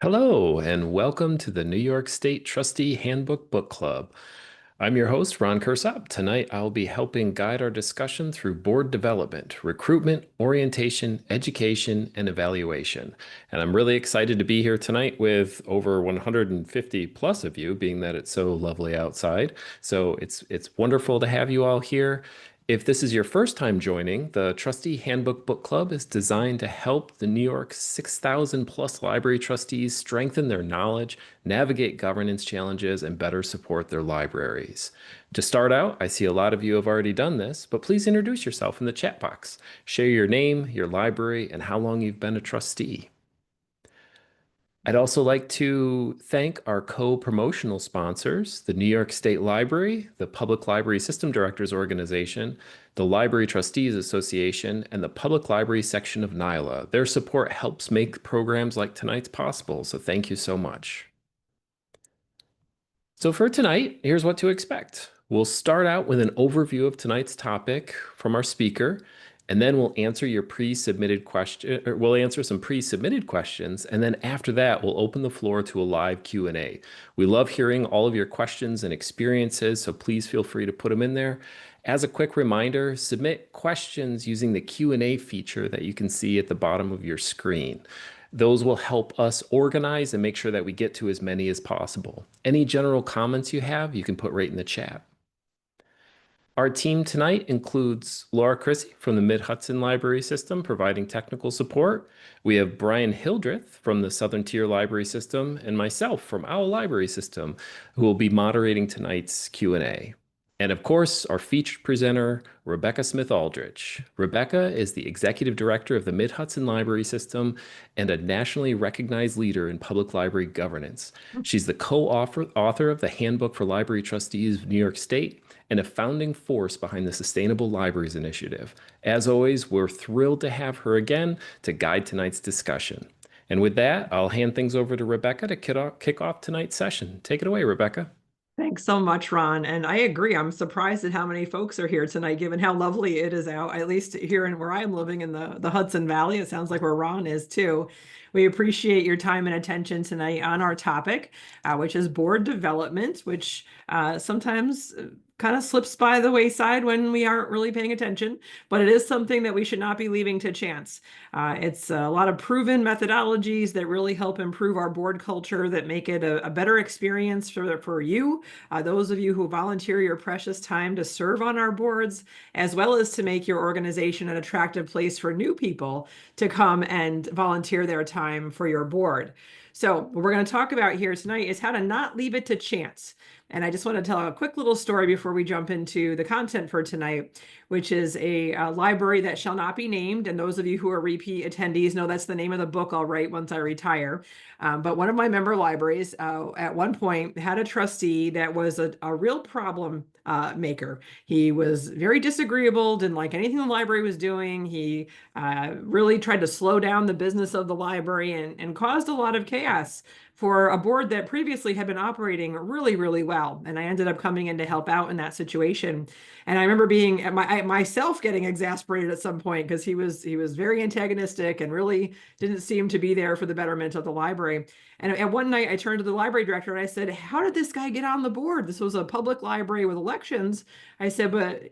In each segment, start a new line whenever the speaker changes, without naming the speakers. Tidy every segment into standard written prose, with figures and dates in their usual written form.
Hello, and welcome to the New York State Trustee Handbook Book Club. I'm your host, Ron Kursop. Tonight, I'll be helping guide our discussion through board development, recruitment, orientation, education, and evaluation. And I'm really excited to be here tonight with over 150 plus of you, being that it's so lovely outside. So it's wonderful to have you all here. If this is your first time joining, the Trustee Handbook Book Club is designed to help the New York 6,000 plus library trustees strengthen their knowledge, navigate governance challenges, and better support their libraries. To start out, I see a lot of you have already done this, but please introduce yourself in the chat box. Share your name, your library, and how long you've been a trustee. I'd also like to thank our co-promotional sponsors, the New York State Library, the Public Library System Directors Organization, the Library Trustees Association, and the Public Library section of NYLA. Their support helps make programs like tonight's possible, so thank you so much. So for tonight, here's what to expect. We'll start out with an overview of tonight's topic from our speaker, and then we'll answer your pre-submitted question, or we'll answer some pre-submitted questions, and then after that, we'll open the floor to a live Q&A. We love hearing all of your questions and experiences, so please feel free to put them in there. As a quick reminder, submit questions using the Q&A feature that you can see at the bottom of your screen. Those will help us organize and make sure that we get to as many as possible. Any general comments you have, you can put right in the chat. Our team tonight includes Laura Chrissy from the Mid-Hudson Library System providing technical support. We have Brian Hildreth from the Southern Tier Library System and myself from Owl Library System who will be moderating tonight's Q&A. And of course, our featured presenter, Rebecca Smith-Aldrich. Rebecca is the Executive Director of the Mid-Hudson Library System and a nationally recognized leader in public library governance. She's the co-author of the Handbook for Library Trustees of New York State and a founding force behind the Sustainable Libraries Initiative. As always, we're thrilled to have her again to guide tonight's discussion. And with that, I'll hand things over to Rebecca to kick off tonight's session. Take it away, Rebecca.
Thanks so much, Ron. And I agree. I'm surprised at how many folks are here tonight, given how lovely it is out, at least here in where I'm living in the Hudson Valley. It sounds like where Ron is too. We appreciate your time and attention tonight on our topic, which is board development, which sometimes kind of slips by the wayside when we aren't really paying attention, but it is something that we should not be leaving to chance. It's a lot of proven methodologies that really help improve our board culture, that make it a better experience for you, those of you who volunteer your precious time to serve on our boards, as well as to make your organization an attractive place for new people to come and volunteer their time for your board. So what we're going to talk about here tonight is how to not leave it to chance. And I just want to tell a quick little story before we jump into the content for tonight, which is a library that shall not be named. And those of you who are repeat attendees know that's the name of the book I'll write once I retire. But one of my member libraries at one point had a trustee that was a real problem maker. He was very disagreeable, didn't like anything the library was doing. He really tried to slow down the business of the library and caused a lot of chaos for a board that previously had been operating really, really well. And I ended up coming in to help out in that situation. And I remember being myself getting exasperated at some point because he was very antagonistic and really didn't seem to be there for the betterment of the library. And one night I turned to the library director and I said, "How did this guy get on the board? This was a public library with elections." I said, "But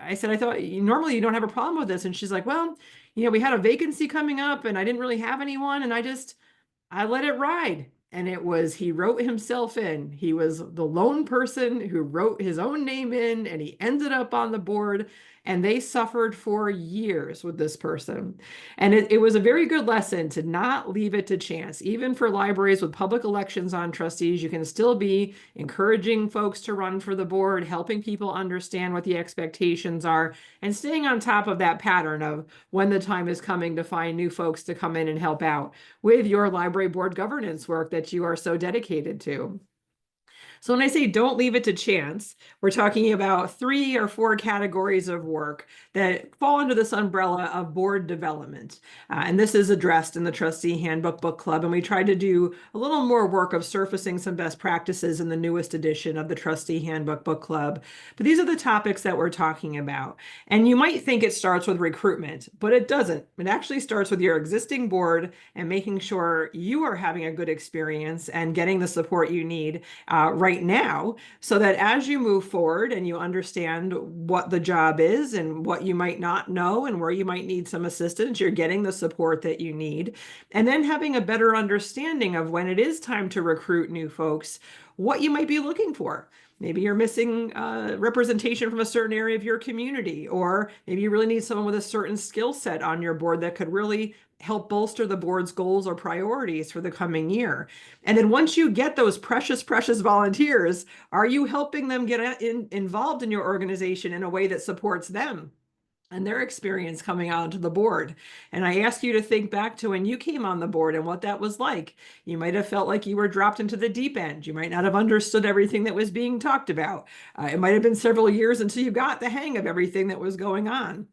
I thought normally you don't have a problem with this." And she's like, "Well, we had a vacancy coming up and I didn't really have anyone, and I let it ride." And he wrote himself in. He was the lone person who wrote his own name in, and he ended up on the board, and they suffered for years with this person. And it was a very good lesson to not leave it to chance. Even for libraries with public elections on trustees, you can still be encouraging folks to run for the board, helping people understand what the expectations are, and staying on top of that pattern of when the time is coming to find new folks to come in and help out with your library board governance work that you are so dedicated to. So when I say don't leave it to chance, we're talking about 3 or 4 categories of work that fall under this umbrella of board development. And this is addressed in the Trustee Handbook Book Club. And we tried to do a little more work of surfacing some best practices in the newest edition of the Trustee Handbook Book Club. But these are the topics that we're talking about. And you might think it starts with recruitment, but it doesn't. It actually starts with your existing board and making sure you are having a good experience and getting the support you need right now, so that as you move forward and you understand what the job is and what you might not know and where you might need some assistance, you're getting the support that you need. And then having a better understanding of when it is time to recruit new folks, what you might be looking for. Maybe you're missing representation from a certain area of your community, or maybe you really need someone with a certain skill set on your board that could really help bolster the board's goals or priorities for the coming year. And then once you get those precious, precious volunteers, are you helping them get involved in your organization in a way that supports them and their experience coming onto the board? And I ask you to think back to when you came on the board and what that was like. You might have felt like you were dropped into the deep end. You might not have understood everything that was being talked about. It might have been several years until you got the hang of everything that was going on.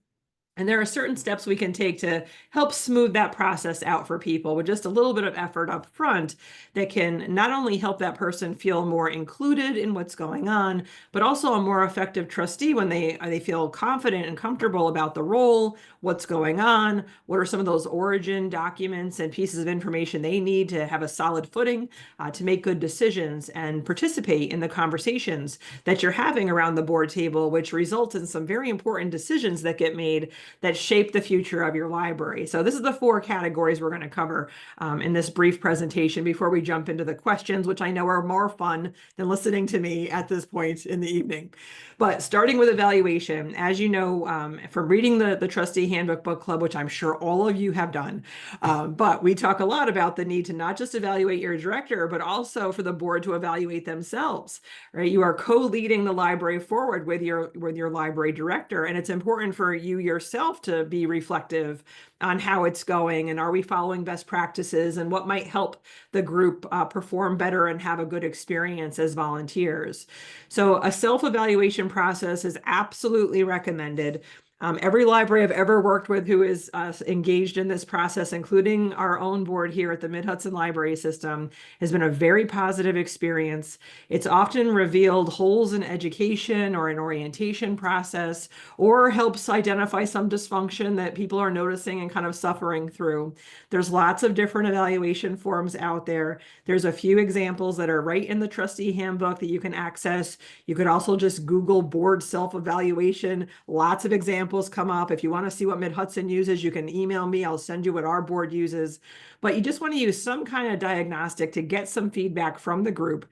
And there are certain steps we can take to help smooth that process out for people with just a little bit of effort up front that can not only help that person feel more included in what's going on, but also a more effective trustee when they feel confident and comfortable about the role, what's going on, what are some of those origin documents and pieces of information they need to have a solid footing to make good decisions and participate in the conversations that you're having around the board table, which results in some very important decisions that get made that shape the future of your library. So this is the 4 categories we're going to cover in this brief presentation before we jump into the questions, which I know are more fun than listening to me at this point in the evening. But starting with evaluation, as you know, from reading the Trustee Handbook Book Club, which I'm sure all of you have done, but we talk a lot about the need to not just evaluate your director, but also for the board to evaluate themselves, right? You are co-leading the library forward with your library director, and it's important for you yourself to be reflective on how it's going and are we following best practices and what might help the group perform better and have a good experience as volunteers. So a self-evaluation process is absolutely recommended. Every library I've ever worked with who is engaged in this process, including our own board here at the Mid-Hudson Library System, has been a very positive experience. It's often revealed holes in education or an orientation process, or helps identify some dysfunction that people are noticing and kind of suffering through. There's lots of different evaluation forms out there. There's a few examples that are right in the trustee handbook that you can access. You could also just Google board self-evaluation. Lots of examples come up. If you want to see what Mid-Hudson uses, you can email me. I'll send you what our board uses. But you just want to use some kind of diagnostic to get some feedback from the group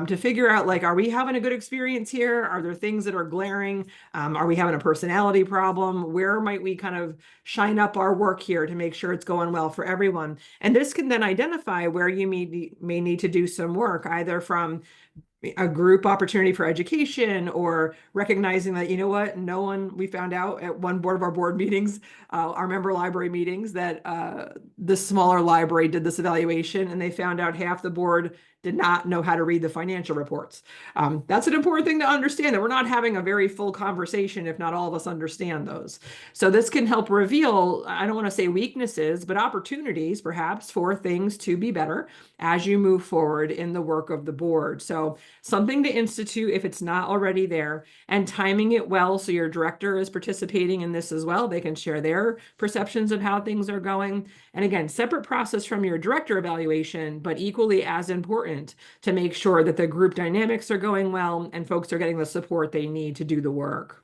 to figure out, like, are we having a good experience here? Are there things that are glaring? Are we having a personality problem? Where might we kind of shine up our work here to make sure it's going well for everyone? And this can then identify where you may need to do some work, either from a group opportunity for education, or recognizing that, you know what, we found out at one of our board meetings, our member library meetings, that the smaller library did this evaluation and they found out half the board did not know how to read the financial reports. That's an important thing to understand, that we're not having a very full conversation if not all of us understand those. So this can help reveal, I don't want to say weaknesses, but opportunities perhaps for things to be better as you move forward in the work of the board. So something to institute if it's not already there, and timing it well so your director is participating in this as well. They can share their perceptions of how things are going. And again, separate process from your director evaluation, but equally as important to make sure that the group dynamics are going well and folks are getting the support they need to do the work.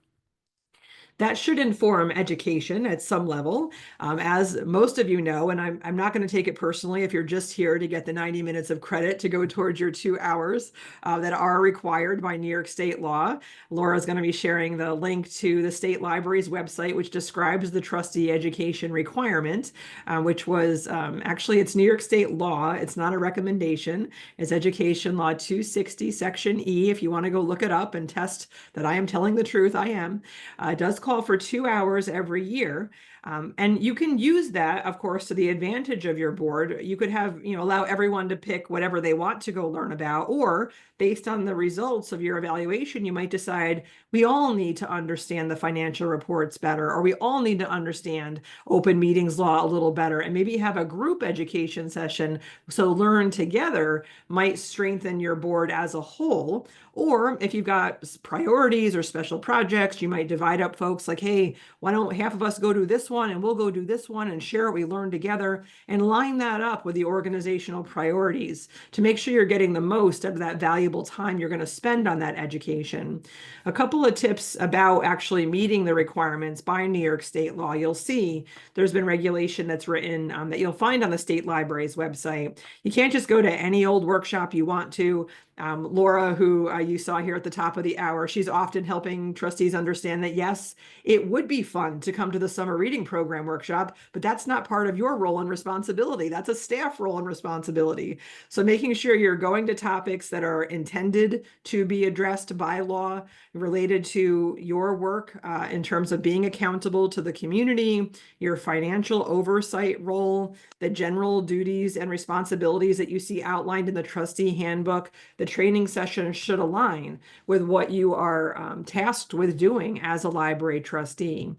That should inform education at some level. As most of you know, and I'm not going to take it personally if you're just here to get the 90 minutes of credit to go towards your 2 hours that are required by New York State law. Laura is going to be sharing the link to the state library's website, which describes the trustee education requirement, which was actually, it's New York State law. It's not a recommendation. It's Education Law 260, Section E. If you want to go look it up and test that I am telling the truth, I am. It does call for 2 hours every year. And you can use that, of course, to the advantage of your board. You could have, allow everyone to pick whatever they want to go learn about, or based on the results of your evaluation, you might decide we all need to understand the financial reports better, or we all need to understand open meetings law a little better, and maybe have a group education session. So learn together might strengthen your board as a whole. Or if you've got priorities or special projects, you might divide up folks like, hey, why don't half of us go do this one and we'll go do this one and share what we learned together, and line that up with the organizational priorities to make sure you're getting the most out of that valuable time you're going to spend on that education. A couple of tips about actually meeting the requirements by New York State law. You'll see there's been regulation that's written that you'll find on the state library's website. You can't just go to any old workshop you want to. Laura, who you saw here at the top of the hour, she's often helping trustees understand that, yes, it would be fun to come to the summer reading program workshop, but that's not part of your role and responsibility. That's a staff role and responsibility. So making sure you're going to topics that are intended to be addressed by law related to your work in terms of being accountable to the community, your financial oversight role, the general duties and responsibilities that you see outlined in the trustee handbook. The training session should align with what you are tasked with doing as a library trustee.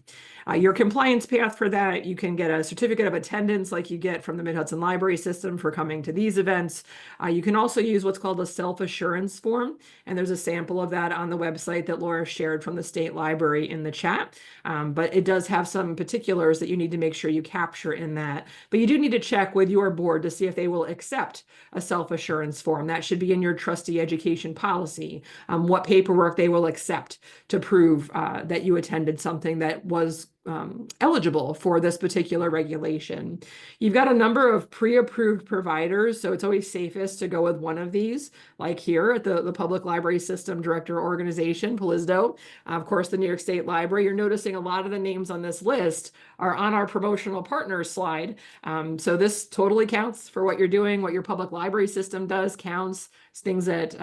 Your compliance path for that, you can get a certificate of attendance like you get from the Mid-Hudson Library System for coming to these events. You can also use what's called a self-assurance form, and there's a sample of that on the website that Laura shared from the State Library in the chat. But it does have some particulars that you need to make sure you capture in that. But you do need to check with your board to see if they will accept a self-assurance form. That should be in your trustee education policy, what paperwork they will accept to prove that you attended something that was eligible for this particular regulation. You've got a number of pre-approved providers, so it's always safest to go with one of these, like here at the Public Library System Director Organization, PLSDO. Of course, the New York State Library. You're noticing a lot of the names on this list are on our promotional partners slide. So this totally counts for what you're doing. What your public library system does counts. It's things at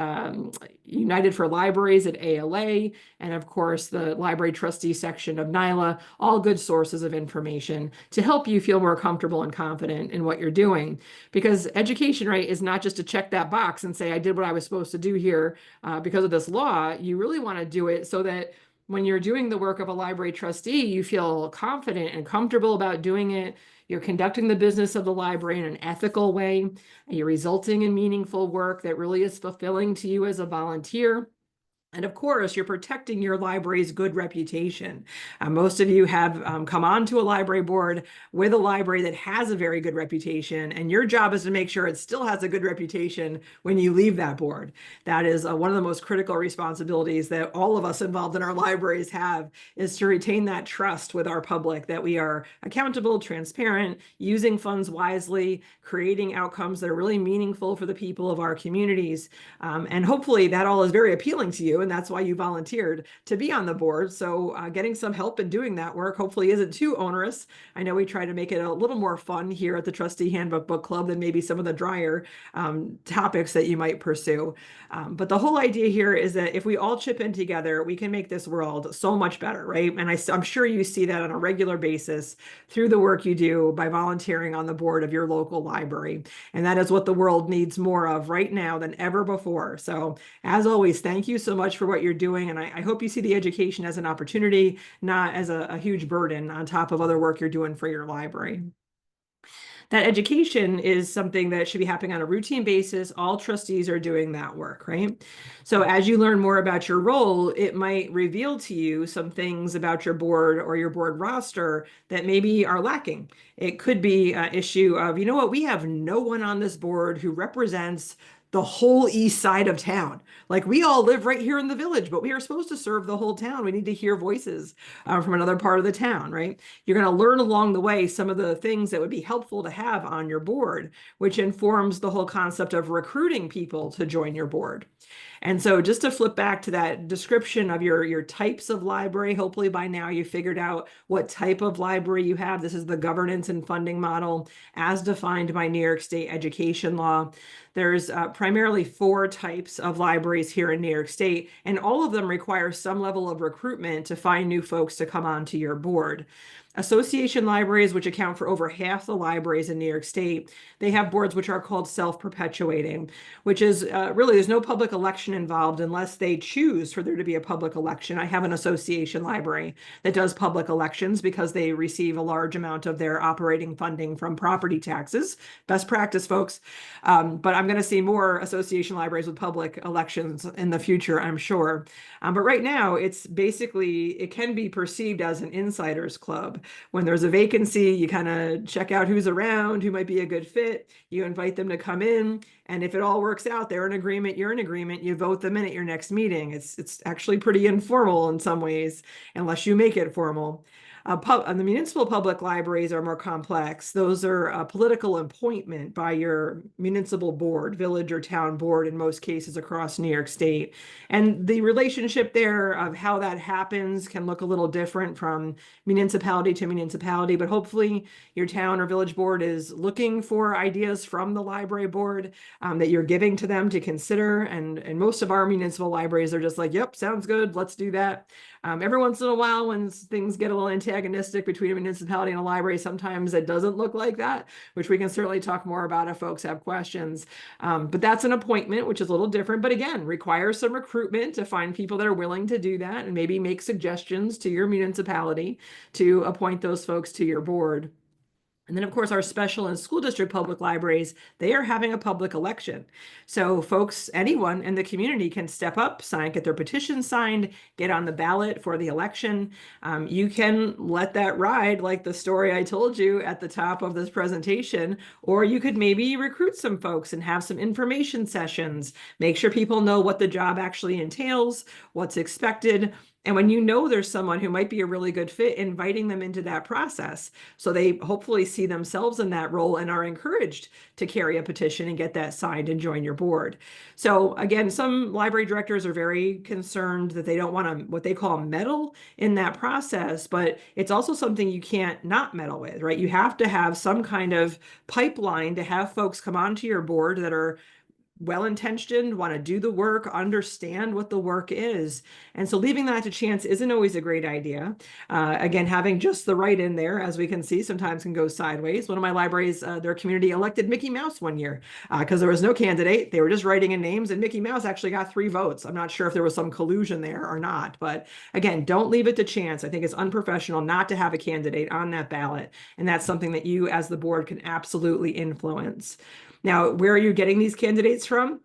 United for Libraries at ALA, and of course the library trustee section of NYLA, all good sources of information to help you feel more comfortable and confident in what you're doing. Because education, right, is not just to check that box and say, I did what I was supposed to do here because of this law. You really want to do it so that when you're doing the work of a library trustee, you feel confident and comfortable about doing it. You're conducting the business of the library in an ethical way. You're resulting in meaningful work that really is fulfilling to you as a volunteer. And of course, you're protecting your library's good reputation. Most of you have come onto a library board with a library that has a very good reputation, and your job is to make sure it still has a good reputation when you leave that board. That is one of the most critical responsibilities that all of us involved in our libraries have, is to retain that trust with our public, that we are accountable, transparent, using funds wisely, creating outcomes that are really meaningful for the people of our communities. And hopefully that all is very appealing to you, and that's why you volunteered to be on the board. So getting some help in doing that work hopefully isn't too onerous. I know we try to make it a little more fun here at the Trustee Handbook Book Club than maybe some of the drier topics that you might pursue. But the whole idea here is that if we all chip in together, we can make this world so much better, right? And I'm sure you see that on a regular basis through the work you do by volunteering on the board of your local library. And that is what the world needs more of right now than ever before. So as always, thank you so much for what you're doing. And I hope you see the education as an opportunity, not as a huge burden on top of other work you're doing for your library. That education is something that should be happening on a routine basis. All trustees are doing that work, right? So as you learn more about your role, it might reveal to you some things about your board or your board roster that maybe are lacking. It could be an issue of, you know what, we have no one on this board who represents the whole east side of town. Like, we all live right here in the village, but we are supposed to serve the whole town. We need to hear voices from another part of the town, right? You're going to learn along the way some of the things that would be helpful to have on your board, which informs the whole concept of recruiting people to join your board. And so just to flip back to that description of your types of library, hopefully by now you figured out what type of library you have. This is the governance and funding model as defined by New York State education law. There's primarily 4 types of libraries here in New York State, and all of them require some level of recruitment to find new folks to come onto your board. Association libraries, which account for over half the libraries in New York State, they have boards which are called self-perpetuating, which is really there's no public election involved unless they choose for there to be a public election. I have an association library that does public elections because they receive a large amount of their operating funding from property taxes. Best practice, folks. But I'm going to see more association libraries with public elections in the future, I'm sure. But right now, it's basically, it can be perceived as an insiders club. When there's a vacancy, you kind of check out who's around, who might be a good fit. You invite them to come in. And if it all works out, they're in agreement, you're in agreement, you vote them in at your next meeting. It's actually pretty informal in some ways, unless you make it formal. The municipal public libraries are more complex. Those are a political appointment by your municipal board, village or town board in most cases across New York State. And the relationship there of how that happens can look a little different from municipality to municipality, but hopefully your town or village board is looking for ideas from the library board that you're giving to them to consider. And most of our municipal libraries are just like, yep, sounds good, let's do that. Every once in a while, when things get a little antagonistic between a municipality and a library, sometimes it doesn't look like that, which we can certainly talk more about if folks have questions. But that's an appointment, which is a little different, but again, requires some recruitment to find people that are willing to do that and maybe make suggestions to your municipality to appoint those folks to your board. And then, of course, our special and school district public libraries, they are having a public election. So folks, anyone in the community can step up, get their petition signed, get on the ballot for the election. You can let that ride, like the story I told you at the top of this presentation, or you could maybe recruit some folks and have some information sessions, make sure people know what the job actually entails, what's expected. And when you know there's someone who might be a really good fit, inviting them into that process so they hopefully see themselves in that role and are encouraged to carry a petition and get that signed and join your board. So again, some library directors are very concerned that they don't want to, what they call meddle in that process, but it's also something you can't not meddle with, right? You have to have some kind of pipeline to have folks come onto your board that are well-intentioned, want to do the work, understand what the work is. And so leaving that to chance isn't always a great idea. Again, having just the right in there, as we can see, sometimes can go sideways. One of my libraries, their community elected Mickey Mouse one year because there was no candidate. They were just writing in names, and Mickey Mouse actually got 3 votes. I'm not sure if there was some collusion there or not, but again, don't leave it to chance. I think it's unprofessional not to have a candidate on that ballot, and that's something that you as the board can absolutely influence. Now, where are you getting these candidates from?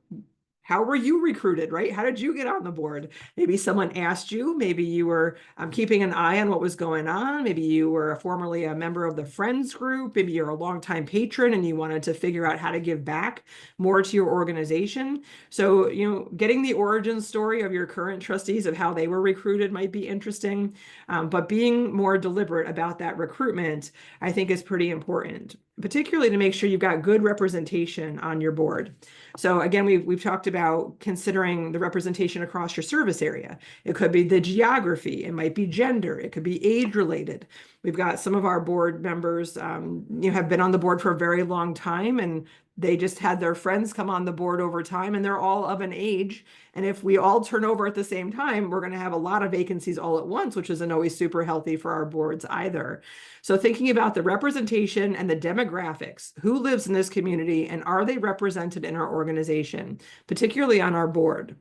How were you recruited, right? How did you get on the board? Maybe someone asked you, maybe you were keeping an eye on what was going on. Maybe you were formerly a member of the Friends group. Maybe you're a longtime patron and you wanted to figure out how to give back more to your organization. So, getting the origin story of your current trustees of how they were recruited might be interesting, but being more deliberate about that recruitment, I think is pretty important, particularly to make sure you've got good representation on your board. So again, we've talked about considering the representation across your service area. It could be the geography, it might be gender, it could be age related. We've got some of our board members, have been on the board for a very long time, and they just had their friends come on the board over time, and they're all of an age. And if we all turn over at the same time, we're going to have a lot of vacancies all at once, which isn't always super healthy for our boards either. So thinking about the representation and the demographics, who lives in this community and are they represented in our organization, particularly on our board?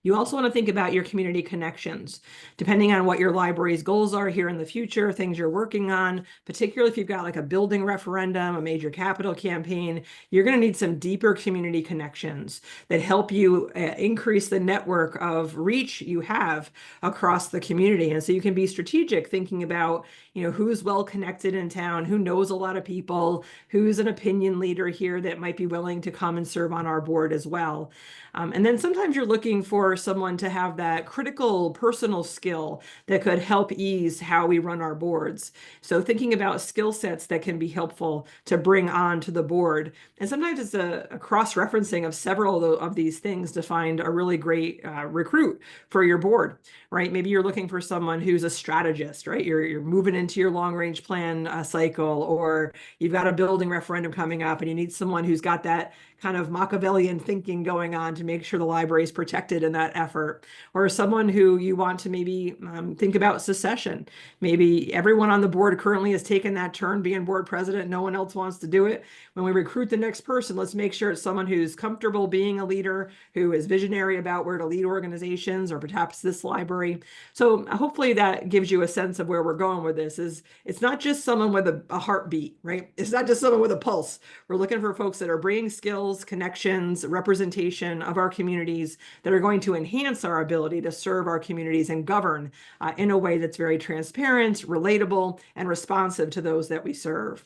You also want to think about your community connections, depending on what your library's goals are here in the future, things you're working on, particularly if you've got like a building referendum, a major capital campaign, you're going to need some deeper community connections that help you increase the network of reach you have across the community. And so you can be strategic thinking about, who's well connected in town, who knows a lot of people, who's an opinion leader here that might be willing to come and serve on our board as well. And then sometimes you're looking for someone to have that critical personal skill that could help ease how we run our boards. So thinking about skill sets that can be helpful to bring on to the board. And sometimes it's a cross-referencing of several of these things to find a really great recruit for your board, right? Maybe you're looking for someone who's a strategist, right? You're moving into your long-range plan cycle, or you've got a building referendum coming up and you need someone who's got that kind of Machiavellian thinking going on to make sure the library is protected in that effort, or someone who you want to maybe think about secession. Maybe everyone on the board currently has taken that turn being board president. No one else wants to do it. When we recruit the next person, let's make sure it's someone who's comfortable being a leader, who is visionary about where to lead organizations or perhaps this library. So hopefully that gives you a sense of where we're going with this. Is it's not just someone with a heartbeat, right? It's not just someone with a pulse. We're looking for folks that are bringing skills, connections, representation of our communities that are going to enhance our ability to serve our communities and govern in a way that's very transparent, relatable, and responsive to those that we serve.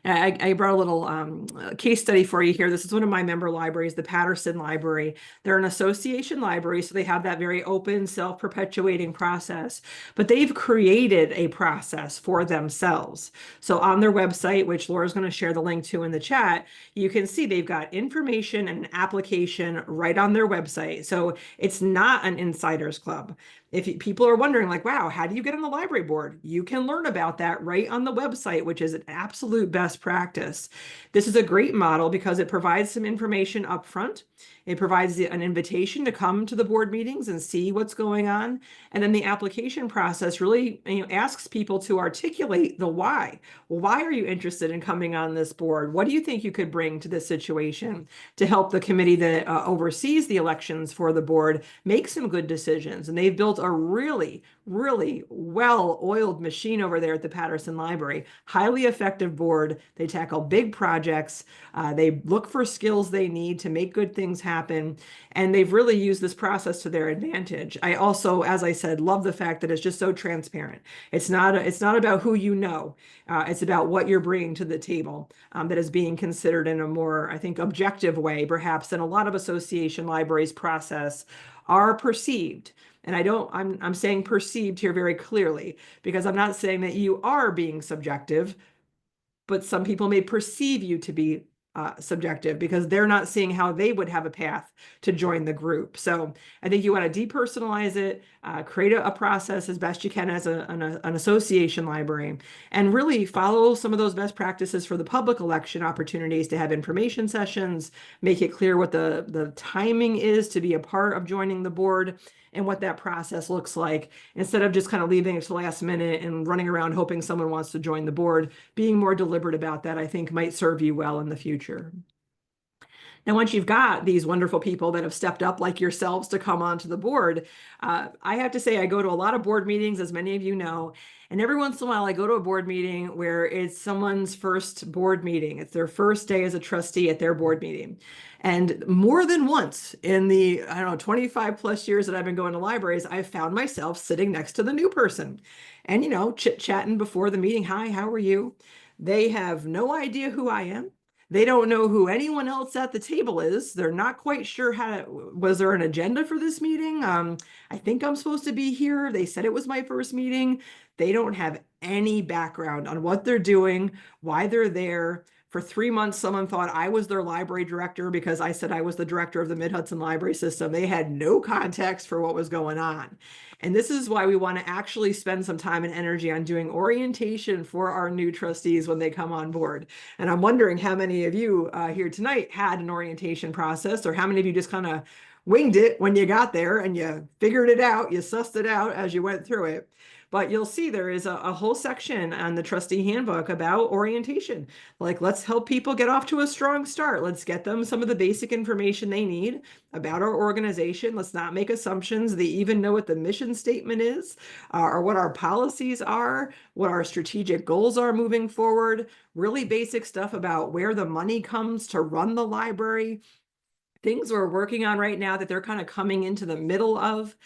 I brought a little case study for you here. This is one of my member libraries, the Patterson Library. They're an association library, so they have that very open, self-perpetuating process, but they've created a process for themselves. So on their website, which Laura's going to share the link to in the chat, you can see they've got information and an application right on their website. So it's not an insiders club. If people are wondering, like, wow, how do you get on the library board? You can learn about that right on the website, which is an absolute best practice. This is a great model because it provides some information up front. It provides an invitation to come to the board meetings and see what's going on. And then the application process really asks people to articulate the why. Well, why are you interested in coming on this board? What do you think you could bring to this situation to help the committee that oversees the elections for the board make some good decisions? And they've built a really, really well-oiled machine over there at the Patterson Library. Highly effective board. They tackle big projects. They look for skills they need to make good things happen. And they've really used this process to their advantage. I also, as I said, love the fact that it's just so transparent. It's not about who you know. It's about what you're bringing to the table that is being considered in a more, I think, objective way, perhaps, than a lot of association libraries process are perceived. And I'm saying perceived here very clearly, because I'm not saying that you are being subjective, but some people may perceive you to be subjective because they're not seeing how they would have a path to join the group. So I think you want to depersonalize it, create a process as best you can as an association library, and really follow some of those best practices for the public election opportunities to have information sessions, make it clear what the timing is to be a part of joining the board, and what that process looks like, instead of just kind of leaving it to the last minute and running around hoping someone wants to join the board. Being more deliberate about that, I think, might serve you well in the future. Now, once you've got these wonderful people that have stepped up like yourselves to come onto the board, I have to say I go to a lot of board meetings, as many of you know, and every once in a while I go to a board meeting where it's someone's first board meeting. It's their first day as a trustee at their board meeting. And more than once in the, 25 plus years that I've been going to libraries, I've found myself sitting next to the new person and, chit-chatting before the meeting. Hi, how are you? They have no idea who I am. They don't know who anyone else at the table is. They're not quite sure was there an agenda for this meeting? I think I'm supposed to be here. They said it was my first meeting. They don't have any background on what they're doing, why they're there. For 3 months, someone thought I was their library director because I said I was the director of the Mid-Hudson Library System. They had no context for what was going on. And this is why we want to actually spend some time and energy on doing orientation for our new trustees when they come on board. And I'm wondering how many of you here tonight had an orientation process, or how many of you just kind of winged it when you got there and you figured it out, you sussed it out as you went through it. But you'll see there is a whole section on the trustee handbook about orientation. Like, let's help people get off to a strong start. Let's get them some of the basic information they need about our organization. Let's not make assumptions they even know what the mission statement is, or what our policies are, what our strategic goals are moving forward. Really basic stuff about where the money comes to run the library. Things we're working on right now that they're kind of coming into the middle of.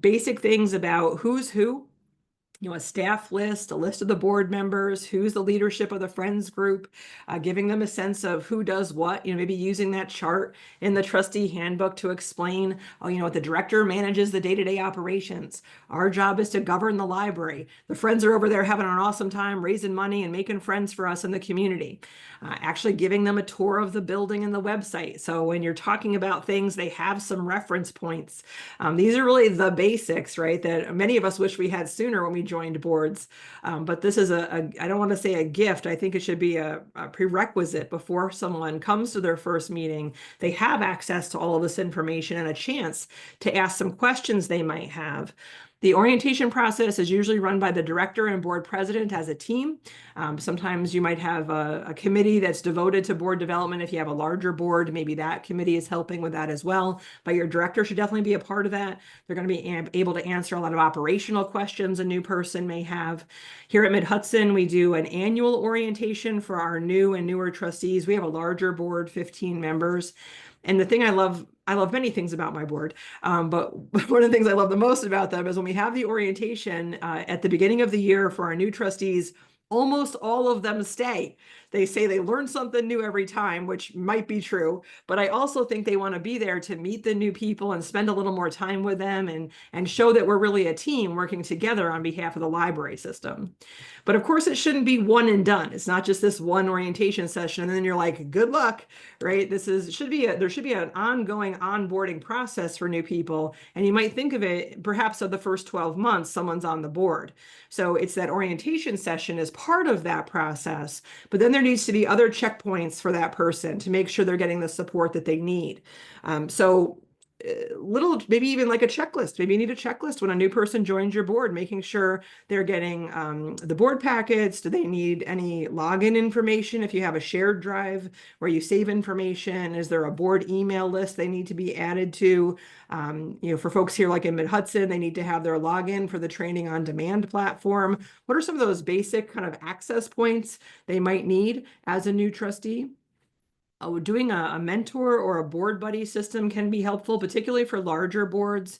Basic things about who's who, a staff list, a list of the board members, who's the leadership of the friends group, giving them a sense of who does what, maybe using that chart in the trustee handbook to explain, the director manages the day-to-day operations. Our job is to govern the library. The friends are over there having an awesome time raising money and making friends for us in the community. Actually giving them a tour of the building and the website. So when you're talking about things, they have some reference points. These are really the basics, right? That many of us wish we had sooner when we joined joined boards. But this is I don't want to say a gift. I think it should be a prerequisite before someone comes to their first meeting. They have access to all of this information and a chance to ask some questions they might have. The orientation process is usually run by the director and board president as a team. Sometimes you might have a committee that's devoted to board development. If you have a larger board, maybe that committee is helping with that as well. But your director should definitely be a part of that. They're going to be able to answer a lot of operational questions a new person may have. Here at Mid-Hudson, we do an annual orientation for our new and newer trustees. We have a larger board, 15 members. And the thing I love many things about my board, but one of the things I love the most about them is when we have the orientation at the beginning of the year for our new trustees, almost all of them stay. They say they learn something new every time, which might be true, but I also think they want to be there to meet the new people and spend a little more time with them and show that we're really a team working together on behalf of the library system. But of course, it shouldn't be one and done. It's not just this one orientation session and then you're like, good luck, right? There should be an ongoing onboarding process for new people. And you might think of it perhaps of the first 12 months, someone's on the board. So it's that orientation session is part of that process, but then there needs to be other checkpoints for that person to make sure they're getting the support that they need. So little, maybe even like a checklist. Maybe you need a checklist when a new person joins your board, making sure they're getting the board packets. Do they need any login information? If you have a shared drive where you save information, is there a board email list they need to be added to? For folks here like in Mid-Hudson, they need to have their login for the training on demand platform. What are some of those basic kind of access points they might need as a new trustee? Doing a mentor or a board buddy system can be helpful, particularly for larger boards.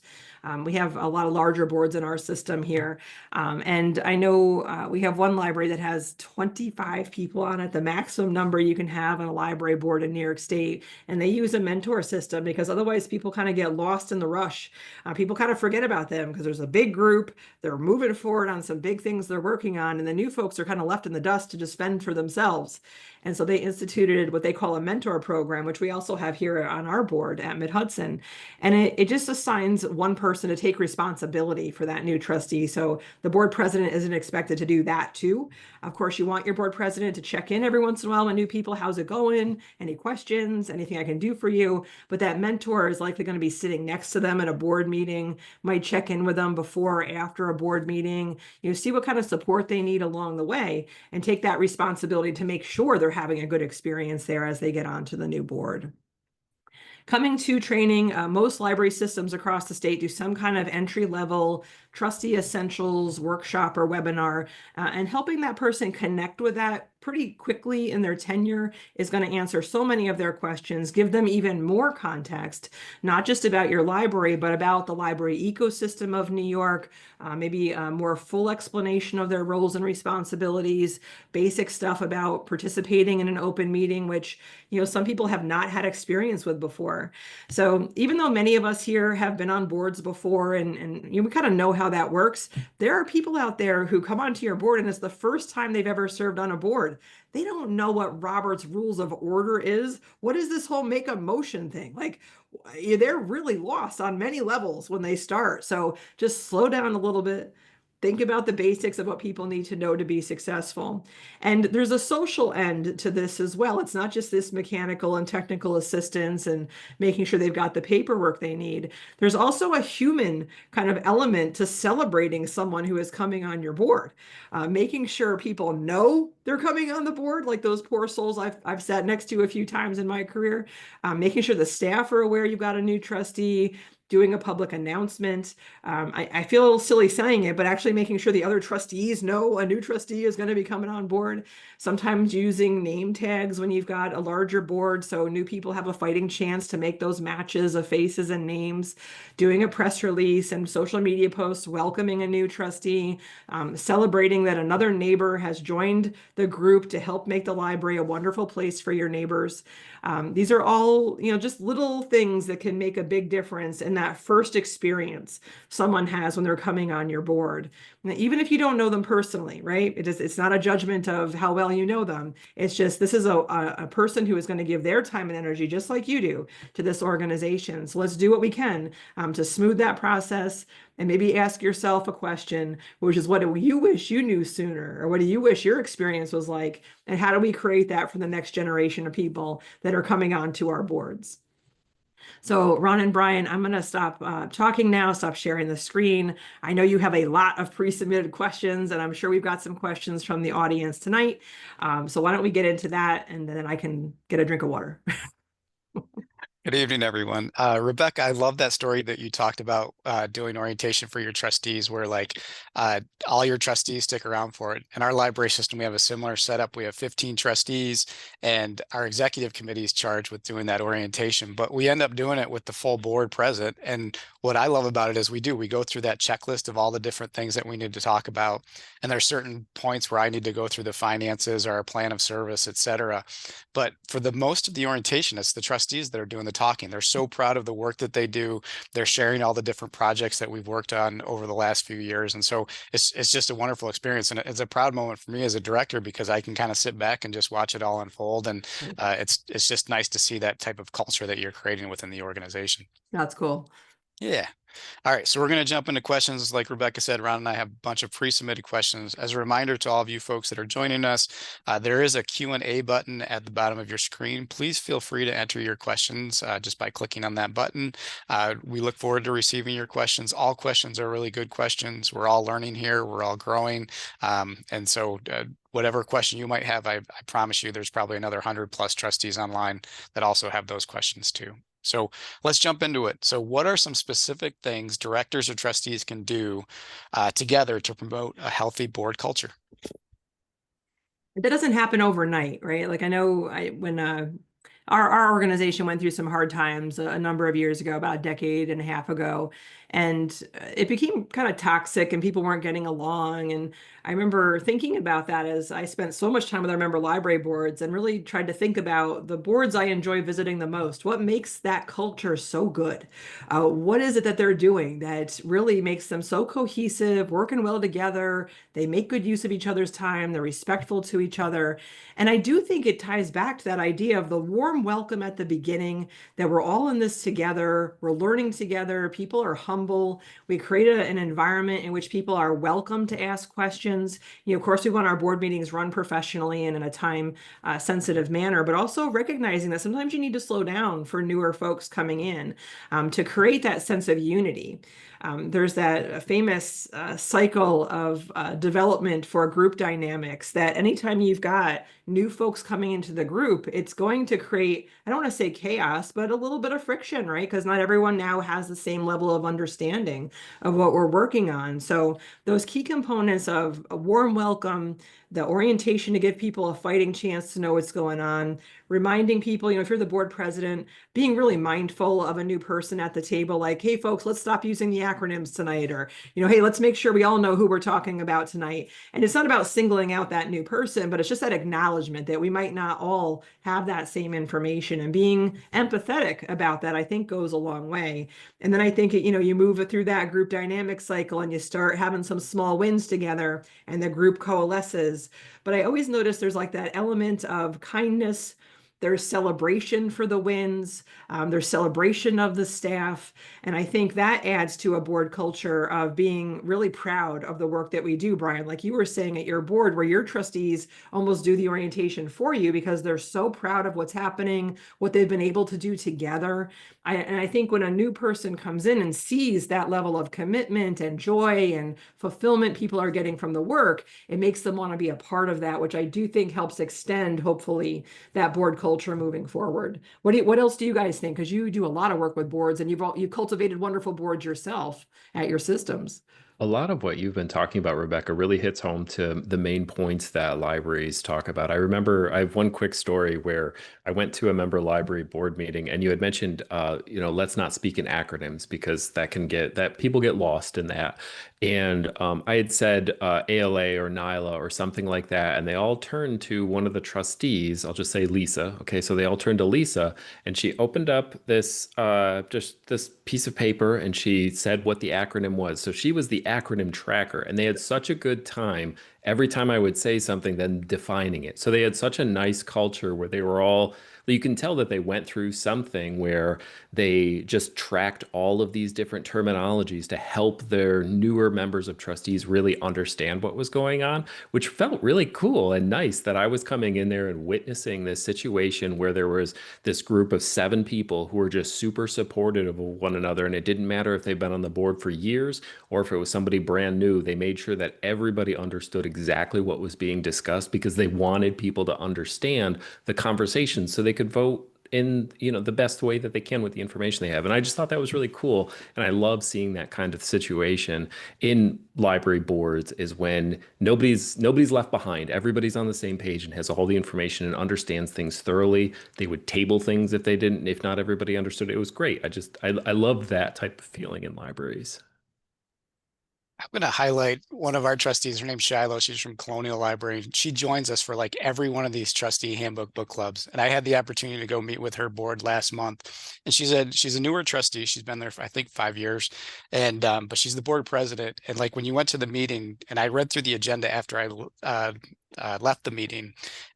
We have a lot of larger boards in our system here. And I know we have one library that has 25 people on it, the maximum number you can have on a library board in New York State. And they use a mentor system because otherwise people kind of get lost in the rush. People kind of forget about them because there's a big group, they're moving forward on some big things they're working on, and the new folks are kind of left in the dust to just fend for themselves. And so they instituted what they call a mentor program, which we also have here on our board at Mid-Hudson. And it just assigns one person to take responsibility for that new trustee. So the board president isn't expected to do that too. Of course, you want your board president to check in every once in a while with new people. How's it going? Any questions? Anything I can do for you? But that mentor is likely going to be sitting next to them at a board meeting, might check in with them before or after a board meeting, see what kind of support they need along the way and take that responsibility to make sure they're having a good experience there as they get onto the new board. Coming to training, most library systems across the state do some kind of entry-level trustee essentials workshop or webinar, and helping that person connect with that pretty quickly in their tenure is going to answer so many of their questions, give them even more context, not just about your library, but about the library ecosystem of New York, maybe a more full explanation of their roles and responsibilities, basic stuff about participating in an open meeting, which some people have not had experience with before. So even though many of us here have been on boards before and we kind of know how that works, there are people out there who come onto your board and it's the first time they've ever served on a board. They don't know what Robert's Rules of Order is. What is this whole make a motion thing? Like, they're really lost on many levels when they start. So just slow down a little bit. Think about the basics of what people need to know to be successful. And there's a social end to this as well. It's not just this mechanical and technical assistance and making sure they've got the paperwork they need. There's also a human kind of element to celebrating someone who is coming on your board, making sure people know they're coming on the board, like those poor souls I've sat next to a few times in my career, making sure the staff are aware you've got a new trustee, doing a public announcement. I feel a little silly saying it, but actually making sure the other trustees know a new trustee is going to be coming on board. Sometimes using name tags when you've got a larger board so new people have a fighting chance to make those matches of faces and names. Doing a press release and social media posts welcoming a new trustee, celebrating that another neighbor has joined the group to help make the library a wonderful place for your neighbors. These are all, just little things that can make a big difference in that first experience someone has when they're coming on your board. Now, even if you don't know them personally, right? It's not a judgment of how well you know them. It's just this is a person who is going to give their time and energy, just like you do, to this organization. So let's do what we can to smooth that process and maybe ask yourself a question, which is what do you wish you knew sooner? Or what do you wish your experience was like? And how do we create that for the next generation of people that are coming onto our boards? So Ron and Brian, I'm going to stop talking now, stop sharing the screen. I know you have a lot of pre-submitted questions, and I'm sure we've got some questions from the audience tonight. So why don't we get into that, and then I can get a drink of water.
Good evening, everyone. Rebecca, I love that story that you talked about doing orientation for your trustees, where all your trustees stick around for it. In our library system, we have a similar setup. We have 15 trustees, and our executive committee is charged with doing that orientation. But we end up doing it with the full board present. And what I love about it is we go through that checklist of all the different things that we need to talk about. And there's certain points where I need to go through the finances or our plan of service, et cetera. But for the most of the orientation, it's the trustees that are doing the talking. They're so proud of the work that they do. They're sharing all the different projects that we've worked on over the last few years. And so it's just a wonderful experience. And it's a proud moment for me as a director because I can kind of sit back and just watch it all unfold. And it's just nice to see that type of culture that you're creating within the organization.
That's cool.
Yeah. All right, so we're going to jump into questions. Like Rebecca said, Ron and I have a bunch of pre-submitted questions. As a reminder to all of you folks that are joining us, there is a Q&A button at the bottom of your screen. Please feel free to enter your questions just by clicking on that button. We look forward to receiving your questions. All questions are really good questions. We're all learning here. We're all growing. And so whatever question you might have, I promise you there's probably another 100+ trustees online that also have those questions too. So let's jump into it. So what are some specific things directors or trustees can do together to promote a healthy board culture?
That doesn't happen overnight, right? Like I know when our organization went through some hard times a number of years ago, about a decade and a half ago, and it became kind of toxic and people weren't getting along. And I remember thinking about that as I spent so much time with our member library boards and really tried to think about the boards I enjoy visiting the most. What makes that culture so good? What is it that they're doing that really makes them so cohesive, working well together? They make good use of each other's time. They're respectful to each other. And I do think it ties back to that idea of the warm welcome at the beginning, that we're all in this together, we're learning together, people are humble, we create an environment in which people are welcome to ask questions. Of course, we want our board meetings run professionally and in a time sensitive manner, but also recognizing that sometimes you need to slow down for newer folks coming in to create that sense of unity. There's that famous cycle of development for group dynamics that anytime you've got new folks coming into the group, it's going to create, I don't want to say chaos, but a little bit of friction, right? Because not everyone now has the same level of understanding of what we're working on. So those key components of a warm welcome, the orientation to give people a fighting chance to know what's going on, reminding people, if you're the board president, being really mindful of a new person at the table, like, hey, folks, let's stop using the acronyms tonight, or, hey, let's make sure we all know who we're talking about tonight. And it's not about singling out that new person, but it's just that acknowledgement that we might not all have that same information, and being empathetic about that, I think, goes a long way. And then I think, you move it through that group dynamic cycle and you start having some small wins together and the group coalesces. But I always notice there's like that element of kindness. There's celebration for the wins. There's celebration of the staff. And I think that adds to a board culture of being really proud of the work that we do, Brian. Like you were saying at your board, where your trustees almost do the orientation for you because they're so proud of what's happening, what they've been able to do together. And I think when a new person comes in and sees that level of commitment and joy and fulfillment people are getting from the work, it makes them want to be a part of that, which I do think helps extend, hopefully, that board culture moving forward. What else do you guys think? Because you do a lot of work with boards and you've cultivated wonderful boards yourself at your systems.
A lot of what you've been talking about, Rebecca, really hits home to the main points that libraries talk about. I remember I have one quick story where I went to a member library board meeting, and you had mentioned, let's not speak in acronyms because that people get lost in that. And I had said ALA or NILA or something like that, and they all turned to one of the trustees. I'll just say Lisa. Okay, so they all turned to Lisa, and she opened up just this piece of paper and she said what the acronym was. So she was the acronym tracker, and they had such a good time every time I would say something, then defining it. So they had such a nice culture where they were all, you can tell that they went through something where they just tracked all of these different terminologies to help their newer members of trustees really understand what was going on, which felt really cool and nice that I was coming in there and witnessing this situation where there was this group of 7 people who were just super supportive of one another. And it didn't matter if they've been on the board for years or if it was somebody brand new. They made sure that everybody understood exactly what was being discussed because they wanted people to understand the conversation so they could vote in the best way that they can with the information they have. And I just thought that was really cool, and I love seeing that kind of situation in library boards, is when nobody's left behind, everybody's on the same page and has all the information and understands things thoroughly. They would table things if not everybody understood it. It was great. I love that type of feeling in libraries.
I'm going to highlight one of our trustees. Her name's Shiloh. She's from Colonial Library. She joins us for like every one of these trustee handbook book clubs. And I had the opportunity to go meet with her board last month. And she's a newer trustee. She's been there for, I think, 5 years. And but she's the board president. And like when you went to the meeting, and I read through the agenda after I left the meeting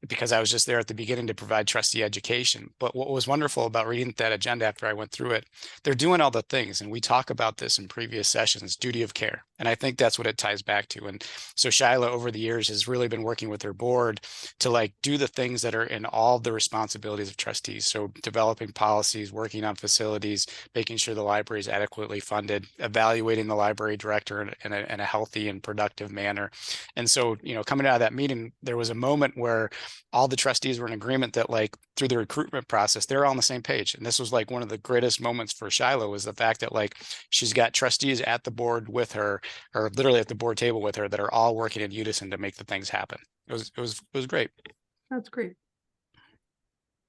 because I was just there at the beginning to provide trustee education. But what was wonderful about reading that agenda after I went through it, they're doing all the things. And we talk about this in previous sessions, duty of care. And I think that's what it ties back to. And so Shiloh over the years has really been working with her board to like do the things that are in all the responsibilities of trustees. So developing policies, working on facilities, making sure the library is adequately funded, evaluating the library director in a healthy and productive manner. And so, coming out of that meeting, there was a moment where all the trustees were in agreement that like through the recruitment process, they're all on the same page. And this was like one of the greatest moments for Shiloh, was the fact that like she's got trustees at the board with her, or literally at the board table with her, that are all working in unison to make the things happen. It was great.
That's great.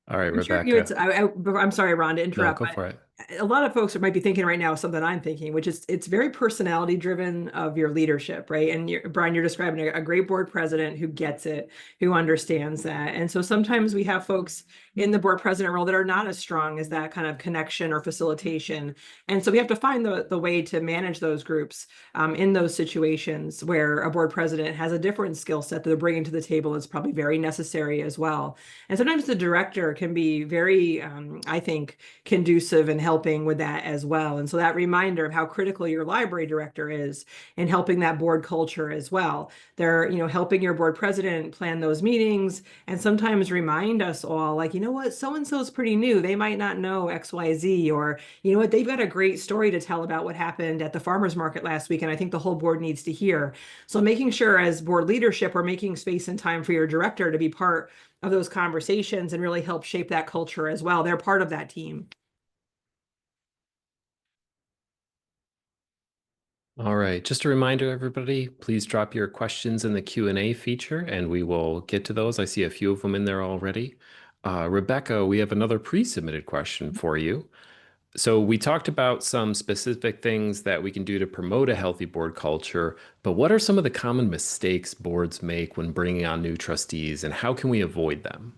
All right,
I'm sure you
Rebecca.
I'm sorry, Ron, to
No,
interrupt,
go
but
for it.
a lot of folks might be thinking right now something I'm thinking, which is it's very personality driven of your leadership, right? And Brian, you're describing a great board president who gets it, who understands that. And so sometimes we have folks in the board president role that are not as strong as that kind of connection or facilitation. And so we have to find the way to manage those groups in those situations where a board president has a different skill set that they're bringing to the table. Is probably very necessary as well. And sometimes the director can be very, I think, conducive and helping with that as well. And so that reminder of how critical your library director is in helping that board culture as well. They're, helping your board president plan those meetings and sometimes remind us all, like, what, so-and-so is pretty new. They might not know XYZ, or, what, they've got a great story to tell about what happened at the farmer's market last week. And I think the whole board needs to hear. So making sure as board leadership, we're making space and time for your director to be part of those conversations and really help shape that culture as well. They're part of that team.
All right, just a reminder, everybody, please drop your questions in the Q&A feature and we will get to those. I see a few of them in there already. Rebecca, we have another pre-submitted question for you. So we talked about some specific things that we can do to promote a healthy board culture, but what are some of the common mistakes boards make when bringing on new trustees, and how can we avoid them?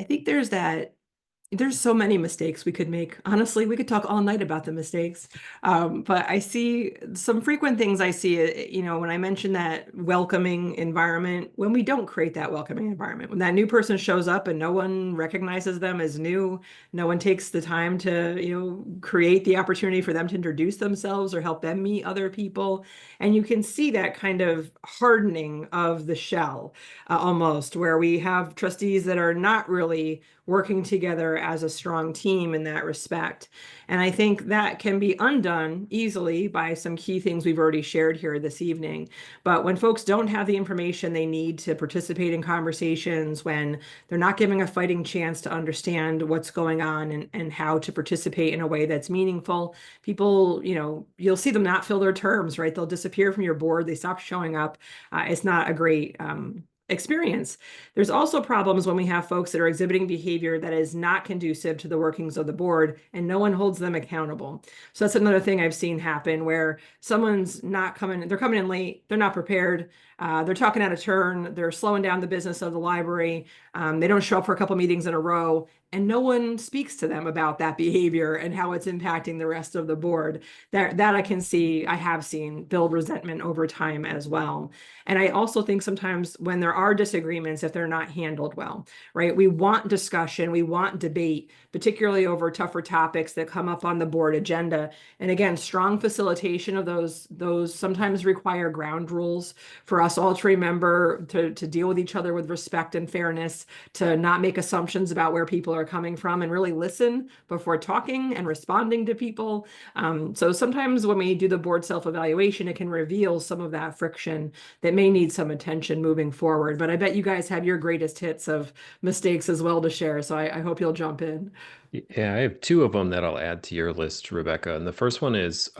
I think there's so many mistakes we could make. Honestly, we could talk all night about the mistakes. But I see some frequent things I see, when I mention that welcoming environment, when we don't create that welcoming environment, when that new person shows up and no one recognizes them as new, no one takes the time to, create the opportunity for them to introduce themselves or help them meet other people. And you can see that kind of hardening of the shell almost, where we have trustees that are not really working together as a strong team in that respect. And I think that can be undone easily by some key things we've already shared here this evening. But when folks don't have the information they need to participate in conversations, when they're not giving a fighting chance to understand what's going on and how to participate in a way that's meaningful, people, you'll see them not fill their terms, right? They'll disappear from your board. They stop showing up. It's not a great experience. There's also problems when we have folks that are exhibiting behavior that is not conducive to the workings of the board and no one holds them accountable. So that's another thing I've seen happen where someone's not coming, they're coming in late, they're not prepared, they're talking out of turn, they're slowing down the business of the library, they don't show up for a couple meetings in a row, and no one speaks to them about that behavior and how it's impacting the rest of the board. That I have seen build resentment over time as well. And I also think sometimes when there are disagreements, if they're not handled well, right? We want discussion, we want debate, particularly over tougher topics that come up on the board agenda. And again, strong facilitation of those sometimes require ground rules for us all to remember to deal with each other with respect and fairness, to not make assumptions about where people are coming from and really listen before talking and responding to people. So sometimes when we do the board self-evaluation, it can reveal some of that friction that may need some attention moving forward. But I bet you guys have your greatest hits of mistakes as well to share. So I hope you'll jump in.
Yeah, I have two of them that I'll add to your list, Rebecca. And the first one is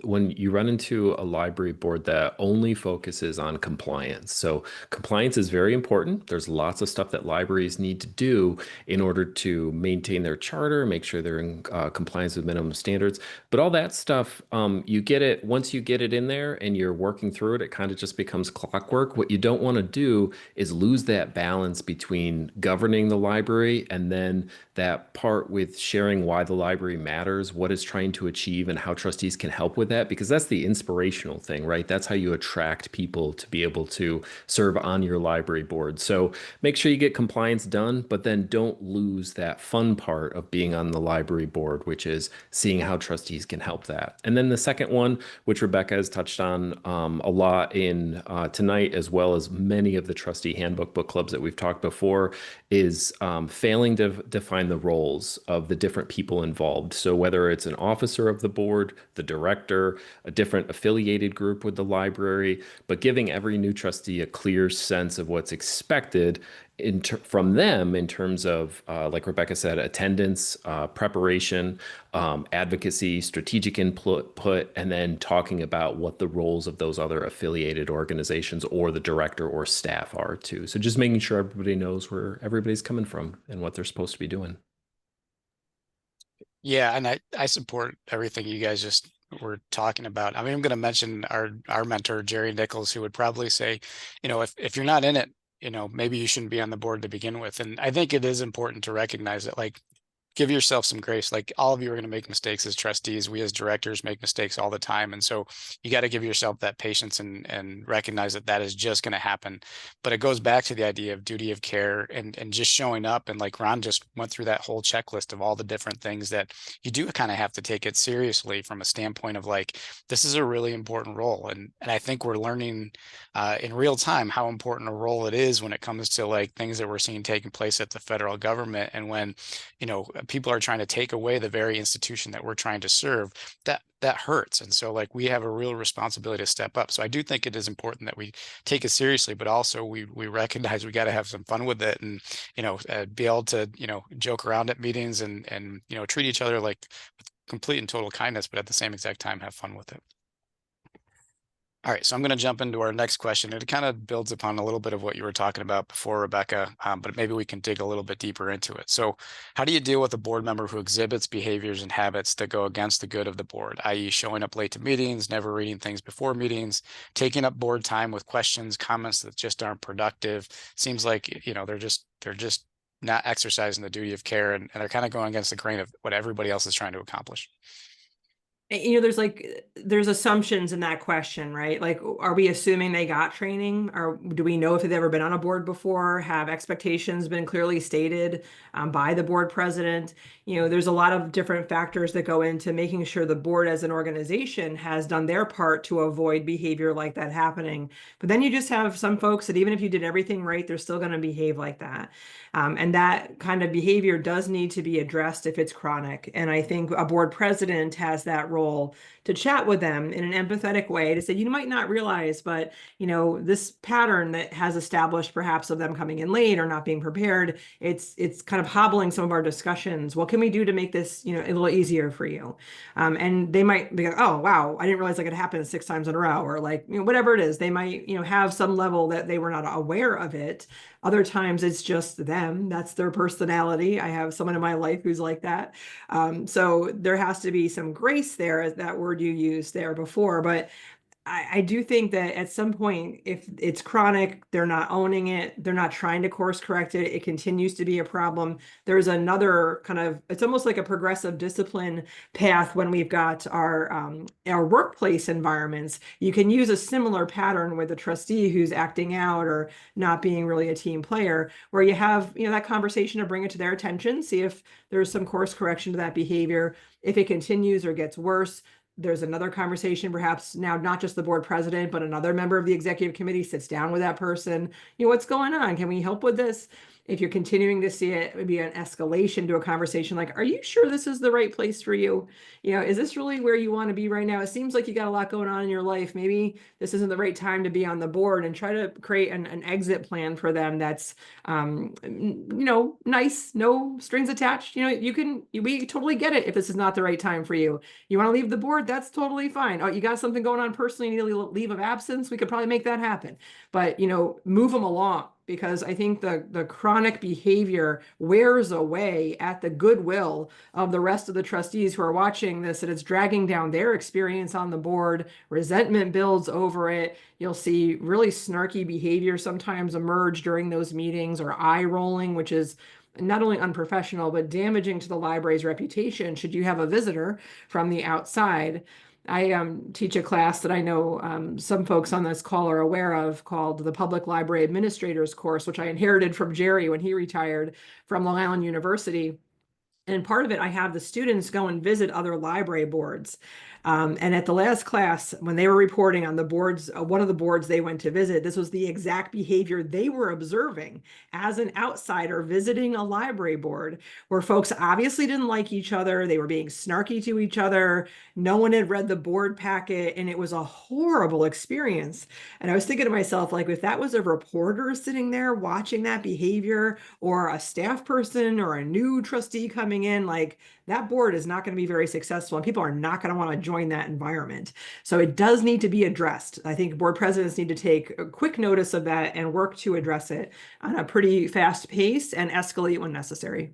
when you run into a library board that only focuses on compliance. So compliance is very important. There's lots of stuff that libraries need to do in order to maintain their charter, make sure they're in compliance with minimum standards. But all that stuff, you get it once you get it in there and you're working through it, it kind of just becomes clockwork. What you don't want to do is lose that balance between governing the library and then that part with sharing why the library matters, what it's trying to achieve, and how trustees can help with that, because that's the inspirational thing, right? That's how you attract people to be able to serve on your library board. So make sure you get compliance done, but then don't lose that fun part of being on the library board, which is seeing how trustees can help that. And then the second one, which Rebecca has touched on a lot in tonight, as well as many of the trustee handbook book clubs that we've talked before, is failing to define the roles of the different people involved. So whether it's an officer of the board, the director, a different affiliated group with the library, but giving every new trustee a clear sense of what's expected from them in terms of, like Rebecca said, attendance, preparation, advocacy, strategic input, and then talking about what the roles of those other affiliated organizations or the director or staff are too. So just making sure everybody knows where everybody's coming from and what they're supposed to be doing.
Yeah, and I support everything you guys just were talking about. I mean, I'm going to mention our mentor, Jerry Nichols, who would probably say, if you're not in it, maybe you shouldn't be on the board to begin with. And I think it is important to recognize that, like, give yourself some grace. Like, all of you are going to make mistakes as trustees. We as directors make mistakes all the time. And so you got to give yourself that patience and recognize that that is just going to happen. But it goes back to the idea of duty of care and just showing up. And like Ron just went through that whole checklist of all the different things that you do kind of have to take it seriously from a standpoint of, like, this is a really important role. And I think we're learning in real time how important a role it is when it comes to, like, things that we're seeing taking place at the federal government. And when, people are trying to take away the very institution that we're trying to serve, that hurts. And so, like, we have a real responsibility to step up. So I do think it is important that we take it seriously, but also we recognize we got to have some fun with it, and be able to joke around at meetings and treat each other like with complete and total kindness, but at the same exact time have fun with it. All right, so I'm going to jump into our next question. It kind of builds upon a little bit of what you were talking about before, Rebecca, but maybe we can dig a little bit deeper into it. So how do you deal with a board member who exhibits behaviors and habits that go against the good of the board, i.e. showing up late to meetings, never reading things before meetings, taking up board time with questions, comments that just aren't productive? Seems like, they're just not exercising the duty of care, and they're kind of going against the grain of what everybody else is trying to accomplish.
there's assumptions in that question, right? Like, are we assuming they got training, or do we know if they've ever been on a board before? Have expectations been clearly stated by the board president? There's a lot of different factors that go into making sure the board as an organization has done their part to avoid behavior like that happening. But then you just have some folks that even if you did everything right, they're still going to behave like that. And that kind of behavior does need to be addressed if it's chronic. And I think a board president has that role to chat with them in an empathetic way to say, you might not realize, but this pattern that has established perhaps of them coming in late or not being prepared, it's kind of hobbling some of our discussions. What can we do to make this, a little easier for you? And they might be like, oh, wow, I didn't realize that could happen 6 times in a row, or like, whatever it is, they might, have some level that they were not aware of it. Other times it's just them. That's their personality. I have someone in my life who's like that. So there has to be some grace there, as that word you used there before. But I do think that at some point, if it's chronic, they're not owning it, they're not trying to course correct it, it continues to be a problem. There's another kind of, it's almost like a progressive discipline path when we've got our workplace environments. You can use a similar pattern with a trustee who's acting out or not being really a team player, where you have, that conversation to bring it to their attention, see if there's some course correction to that behavior. If it continues or gets worse, there's another conversation, perhaps now not just the board president, but another member of the executive committee sits down with that person. What's going on? Can we help with this? If you're continuing to see it, maybe an escalation to a conversation like, are you sure this is the right place for you? Is this really where you want to be right now? It seems like you got a lot going on in your life. Maybe this isn't the right time to be on the board, and try to create an exit plan for them that's, nice, no strings attached. We totally get it if this is not the right time for you. You want to leave the board? That's totally fine. Oh, you got something going on personally, you need a leave of absence? We could probably make that happen. But, move them along, because I think the chronic behavior wears away at the goodwill of the rest of the trustees who are watching this, and it's dragging down their experience on the board. Resentment builds over it. You'll see really snarky behavior sometimes emerge during those meetings, or eye rolling, which is not only unprofessional, but damaging to the library's reputation should you have a visitor from the outside. I teach a class that I know some folks on this call are aware of, called the Public Library Administrators course, which I inherited from Jerry when he retired from Long Island University. And part of it, I have the students go and visit other library boards. And at the last class, when they were reporting on the boards, one of the boards they went to visit, this was the exact behavior they were observing as an outsider visiting a library board, where folks obviously didn't like each other. They were being snarky to each other. No one had read the board packet, and it was a horrible experience. And I was thinking to myself, like, if that was a reporter sitting there watching that behavior, or a staff person, or a new trustee coming in, like, that board is not going to be very successful, and people are not going to want to join that environment. So it does need to be addressed. I think board presidents need to take a quick notice of that and work to address it on a pretty fast pace and escalate when necessary.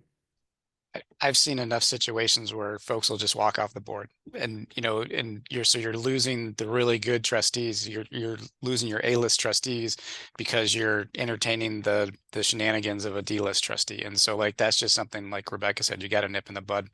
I've seen enough situations where folks will just walk off the board, and you're losing the really good trustees. You're losing your A-list trustees because you're entertaining the shenanigans of a D-list trustee. And so, like, that's just something, like Rebecca said, you got to nip in the bud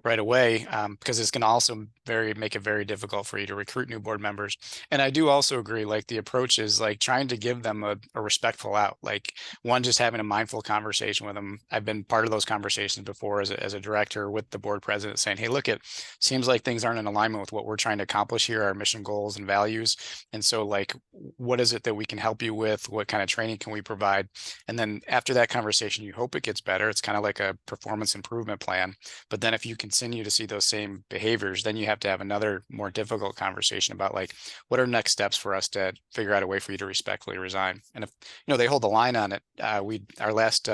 right away, because it's going to also make it very difficult for you to recruit new board members. And I do also agree, like, the approach is like trying to give them a respectful out, like one, just having a mindful conversation with them. I've been part of those conversations before as a director with the board president, saying, hey, look, it seems like things aren't in alignment with what we're trying to accomplish here, our mission, goals, and values. And so, like, what is it that we can help you with? What kind of training can we provide? And then after that conversation, you hope it gets better. It's kind of like a performance improvement plan. But then if you continue to see those same behaviors, then you have to have another more difficult conversation about, like, what are next steps for us to figure out a way for you to respectfully resign? And if they hold the line on it, our last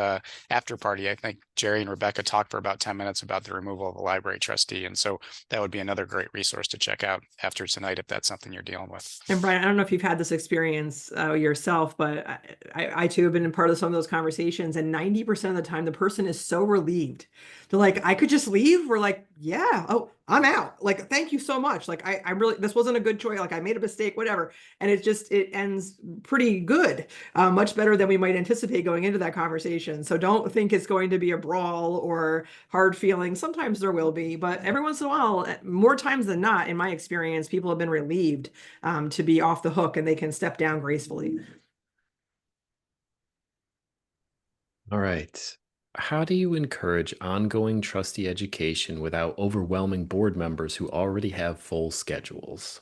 after party, I think Jerry and Rebecca talked for about 10 minutes about the removal of a library trustee. And so that would be another great resource to check out after tonight, if that's something you're dealing with.
And Brian, I don't know if you've had this experience yourself, but I too have been part of some of those conversations, and 90% of the time the person is so relieved. They're like, I could just leave. We're like, yeah, oh, I'm out. Like, thank you so much. Like, I really, this wasn't a good choice. Like, I made a mistake, whatever. And it ends pretty good, much better than we might anticipate going into that conversation. So don't think it's going to be a brawl or hard feelings. Sometimes there will be, but every once in a while, more times than not, in my experience, people have been relieved to be off the hook and they can step down gracefully.
All right. How do you encourage ongoing trustee education without overwhelming board members who already have full schedules?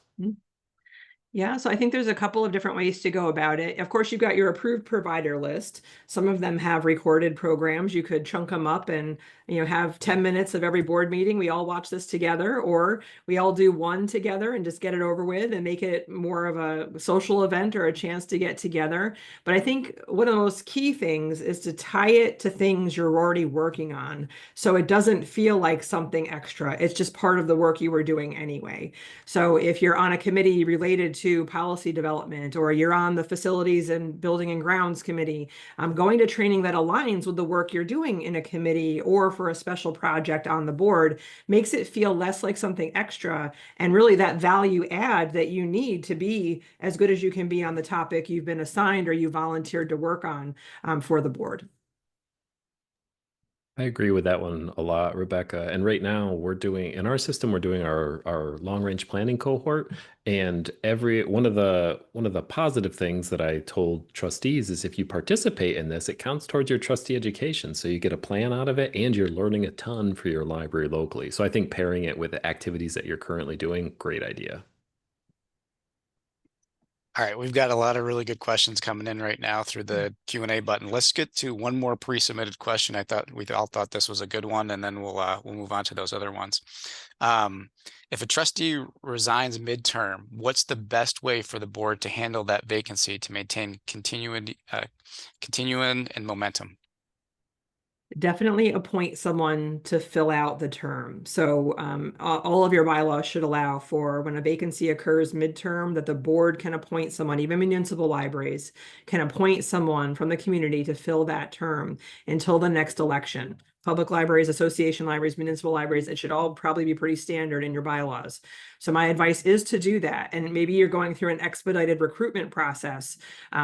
Yeah, so I think there's a couple of different ways to go about it. Of course, you've got your approved provider list. Some of them have recorded programs. You could chunk them up and, have 10 minutes of every board meeting. We all watch this together, or we all do one together and just get it over with and make it more of a social event or a chance to get together. But I think one of the most key things is to tie it to things you're already working on. So it doesn't feel like something extra. It's just part of the work you were doing anyway. So if you're on a committee related to policy development, or you're on the facilities and building and grounds committee, going to training that aligns with the work you're doing in a committee or for a special project on the board makes it feel less like something extra and really that value add that you need to be as good as you can be on the topic you've been assigned or you volunteered to work on for the board.
I agree with that one a lot, Rebecca. And right now we're doing in our system, we're doing our long range planning cohort. And every one of the positive things that I told trustees is if you participate in this, it counts towards your trustee education. So you get a plan out of it and you're learning a ton for your library locally. So I think pairing it with the activities that you're currently doing, great idea.
All right, we've got a lot of really good questions coming in right now through the Q&A button. Let's get to one more pre-submitted question. We all thought this was a good one, and then we'll move on to those other ones. If a trustee resigns midterm, what's the best way for the board to handle that vacancy to maintain continuing and momentum?
Definitely appoint someone to fill out the term. So all of your bylaws should allow for when a vacancy occurs midterm that the board can appoint someone, even municipal libraries can appoint someone from the community to fill that term until the next election. Public libraries, association libraries, municipal libraries, it should all probably be pretty standard in your bylaws. So my advice is to do that. And maybe you're going through an expedited recruitment process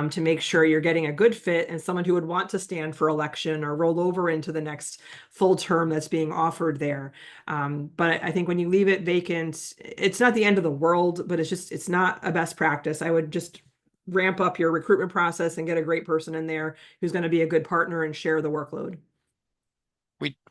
to make sure you're getting a good fit and someone who would want to stand for election or roll over into the next full term that's being offered there. But I think when you leave it vacant, it's not the end of the world, but it's not a best practice. I would just ramp up your recruitment process and get a great person in there who's going to be a good partner and share the workload.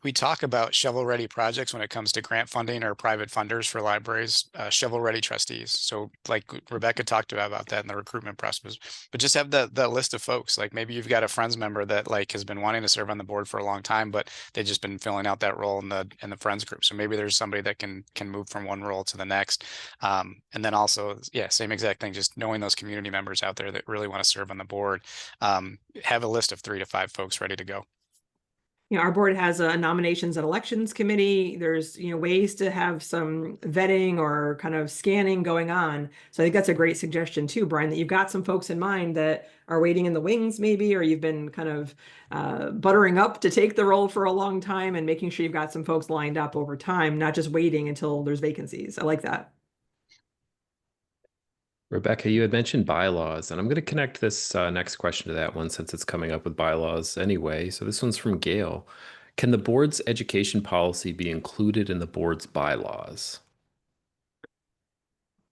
We talk about shovel-ready projects when it comes to grant funding or private funders for libraries, shovel-ready trustees. So like Rebecca talked about that in the recruitment process, but just have that list of folks. Like maybe you've got a friends member that like has been wanting to serve on the board for a long time, but they've just been filling out that role in the friends group. So maybe there's somebody that can move from one role to the next. And then also, yeah, same exact thing, just knowing those community members out there that really want to serve on the board. Have a list of 3 to 5 folks ready to go.
Our board has a nominations and elections committee. There's, ways to have some vetting or kind of scanning going on. So I think that's a great suggestion too, Brian, that you've got some folks in mind that are waiting in the wings maybe, or you've been kind of buttering up to take the role for a long time and making sure you've got some folks lined up over time, not just waiting until there's vacancies. I like that.
Rebecca, you had mentioned bylaws, and I'm going to connect this next question to that one since it's coming up with bylaws anyway. So this one's from Gail. Can the board's education policy be included in the board's bylaws?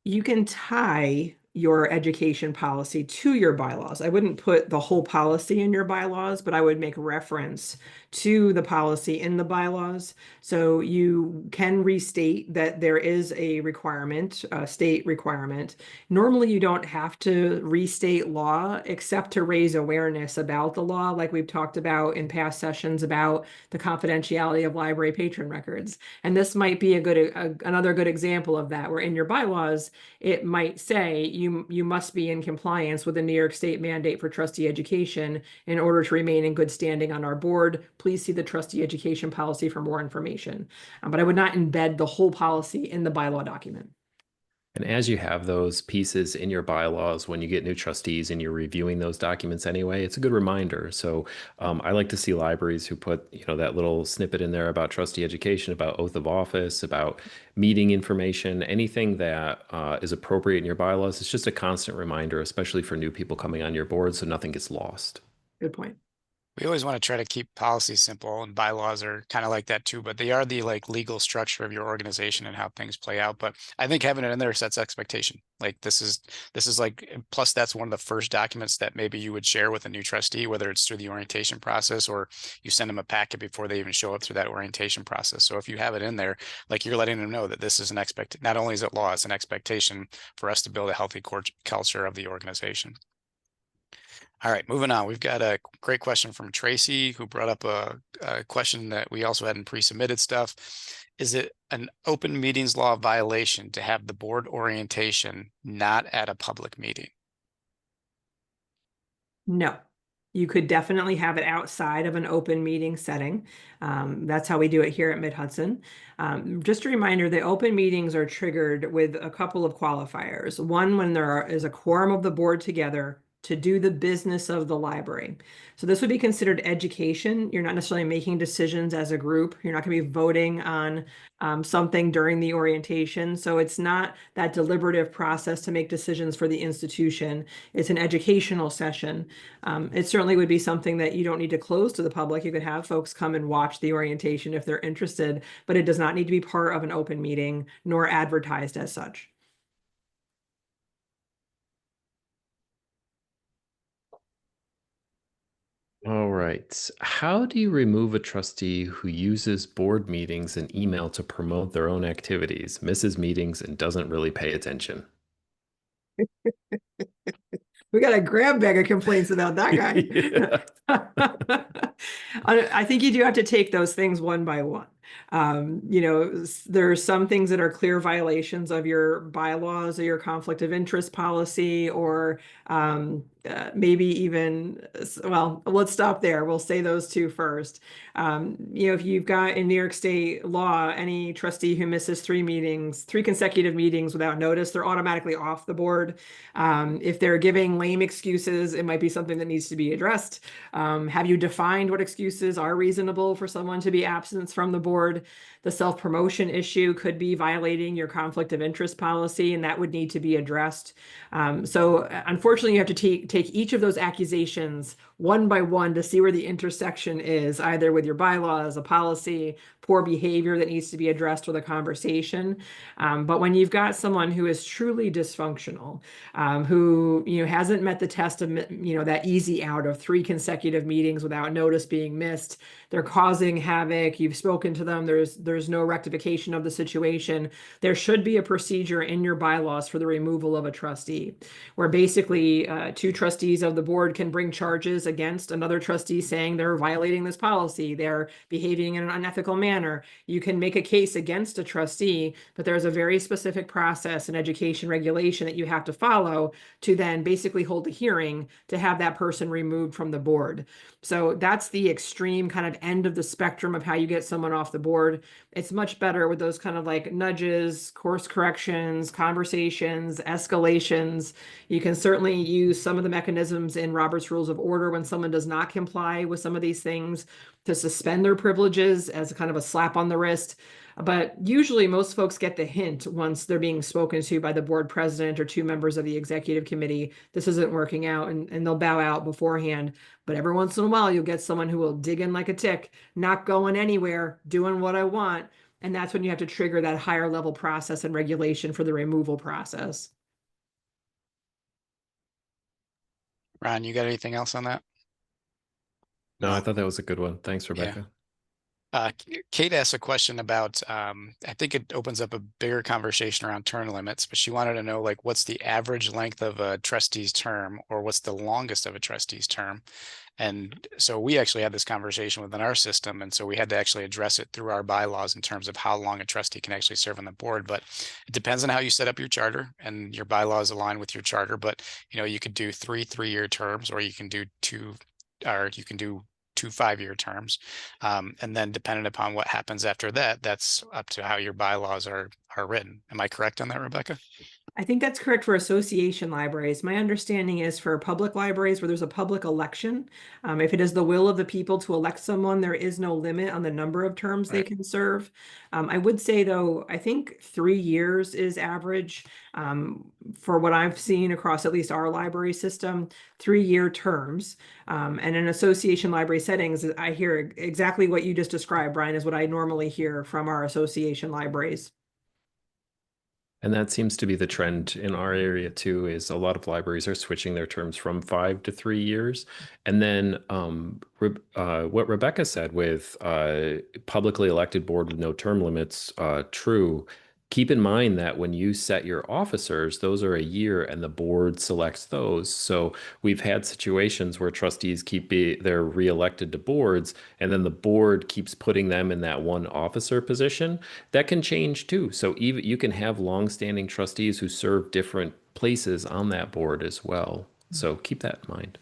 You can tie your education policy to your bylaws. I wouldn't put the whole policy in your bylaws, but I would make reference to the policy in the bylaws. So you can restate that there is a requirement, a state requirement. Normally, you don't have to restate law except to raise awareness about the law, like we've talked about in past sessions about the confidentiality of library patron records. And this might be another good example of that, where in your bylaws, it might say you must be in compliance with the New York State mandate for trustee education in order to remain in good standing on our board. Please see the trustee education policy for more information. But I would not embed the whole policy in the bylaw document.
And as you have those pieces in your bylaws, when you get new trustees and you're reviewing those documents anyway, it's a good reminder. So I like to see libraries who put, that little snippet in there about trustee education, about oath of office, about meeting information, anything that is appropriate in your bylaws. It's just a constant reminder, especially for new people coming on your board, so nothing gets lost.
Good point.
We always want to try to keep policies simple, and bylaws are kind of like that too, but they are the like legal structure of your organization and how things play out. But I think having it in there sets expectation. Like this is like, plus that's one of the first documents that maybe you would share with a new trustee, whether it's through the orientation process or you send them a packet before they even show up through that orientation process. So if you have it in there, like you're letting them know that this is an not only is it law, it's an expectation for us to build a healthy culture of the organization. All right, moving on. We've got a great question from Tracy, who brought up a question that we also had in pre-submitted stuff. Is it an open meetings law violation to have the board orientation not at a public meeting?
No, you could definitely have it outside of an open meeting setting. That's how we do it here at Mid-Hudson. Just a reminder, the open meetings are triggered with a couple of qualifiers. One, when there is a quorum of the board together to do the business of the library. So this would be considered education. You're not necessarily making decisions as a group. You're not going to be voting on something during the orientation. So it's not that deliberative process to make decisions for the institution. It's an educational session. It certainly would be something that you don't need to close to the public. You could have folks come and watch the orientation if they're interested, but it does not need to be part of an open meeting nor advertised as such.
All right. How do you remove a trustee who uses board meetings and email to promote their own activities, misses meetings, and doesn't really pay attention?
We got a grab bag of complaints about that
Yeah.
guy. I think you do have to take those things one by one. There are some things that are clear violations of your bylaws or your conflict of interest policy, or maybe even, well, let's stop there. We'll say those two first. If you've got in New York State law, any trustee who misses three consecutive meetings without notice, they're automatically off the board. If they're giving lame excuses, it might be something that needs to be addressed. Have you defined what excuses are reasonable for someone to be absent from the board? The self-promotion issue could be violating your conflict of interest policy, and that would need to be addressed. So unfortunately, you have to take each of those accusations one by one to see where the intersection is, either with your bylaws, a policy, poor behavior that needs to be addressed with a conversation. But when you've got someone who is truly dysfunctional, who hasn't met the test of that easy out of 3 consecutive meetings without notice being missed, they're causing havoc. You've spoken to them. There's no rectification of the situation. There should be a procedure in your bylaws for the removal of a trustee, where basically 2 trustees of the board can bring charges against another trustee saying they're violating this policy, they're behaving in an unethical manner. You can make a case against a trustee, but there's a very specific process and education regulation that you have to follow to then basically hold a hearing to have that person removed from the board. So that's the extreme kind of end of the spectrum of how you get someone off the board. It's much better with those kind of like nudges, course corrections, conversations, escalations. You can certainly use some of the mechanisms in Robert's Rules of Order when someone does not comply with some of these things to suspend their privileges as a kind of a slap on the wrist. But usually most folks get the hint once they're being spoken to by the board president or 2 members of the executive committee, this isn't working out, and they'll bow out beforehand. But every once in a while, you'll get someone who will dig in like a tick, not going anywhere, doing what I want. And that's when you have to trigger that higher level process and regulation for the removal process.
Ron, you got anything else on that?
No, I thought that was a good one. Thanks,
Yeah.
Rebecca.
Kate asked a question about, I think it opens up a bigger conversation around term limits, but she wanted to know, like, what's the average length of a trustee's term, or what's the longest of a trustee's term? And so we actually had this conversation within our system, and so we had to actually address it through our bylaws in terms of how long a trustee can actually serve on the board. But it depends on how you set up your charter, and your bylaws align with your charter. But you could do 3 3-year terms, or you can do 2 5-year terms. And then depending upon what happens after that, that's up to how your bylaws are written. Am I correct on that, Rebecca?
I think that's correct for association libraries. My understanding is for public libraries where there's a public election, if it is the will of the people to elect someone, there is no limit on the number of terms they
Right.
can serve. I would say, though, I think 3 years is average for what I've seen across at least our library system, 3-year terms. And in association library settings, I hear exactly what you just described, Brian, is what I normally hear from our association libraries.
And that seems to be the trend in our area too, is a lot of libraries are switching their terms from 5 to 3 years. And then what Rebecca said with publicly elected board with no term limits, true. Keep in mind that when you set your officers, those are a year and the board selects those. So we've had situations where trustees they're reelected to boards, and then the board keeps putting them in that one officer position. That can change too. So even you can have longstanding trustees who serve different places on that board as well. So keep that in mind.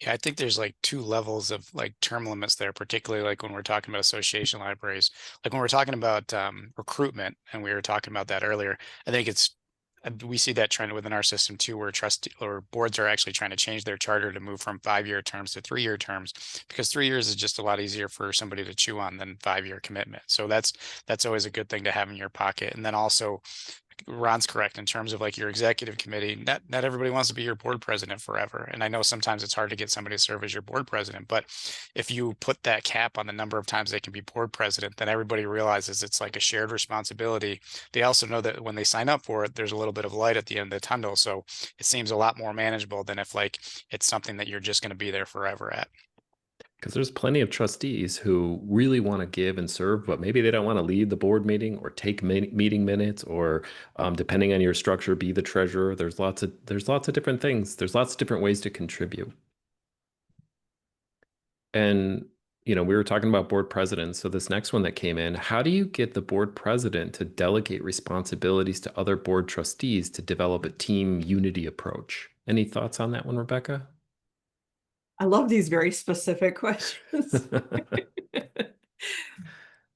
Yeah, I think there's like two levels of like term limits there, particularly like when we're talking about association libraries. Like when we're talking about recruitment, and we were talking about that earlier, I think we see that trend within our system too, where trust or boards are actually trying to change their charter to move from 5-year terms to 3-year terms, because 3 years is just a lot easier for somebody to chew on than 5-year commitment. So that's always a good thing to have in your pocket. And then also Ron's correct in terms of like your executive committee. Not everybody wants to be your board president forever. And I know sometimes it's hard to get somebody to serve as your board president, but if you put that cap on the number of times they can be board president, then everybody realizes it's like a shared responsibility. They also know that when they sign up for it, there's a little bit of light at the end of the tunnel. So it seems a lot more manageable than if like it's something that you're just going to be there forever at.
Because there's plenty of trustees who really want to give and serve, but maybe they don't want to lead the board meeting or take meeting minutes, or depending on your structure, be the treasurer. There's lots of different things. There's lots of different ways to contribute. And we were talking about board presidents. So this next one that came in, how do you get the board president to delegate responsibilities to other board trustees to develop a team unity approach? Any thoughts on that one, Rebecca?
I love these very specific questions.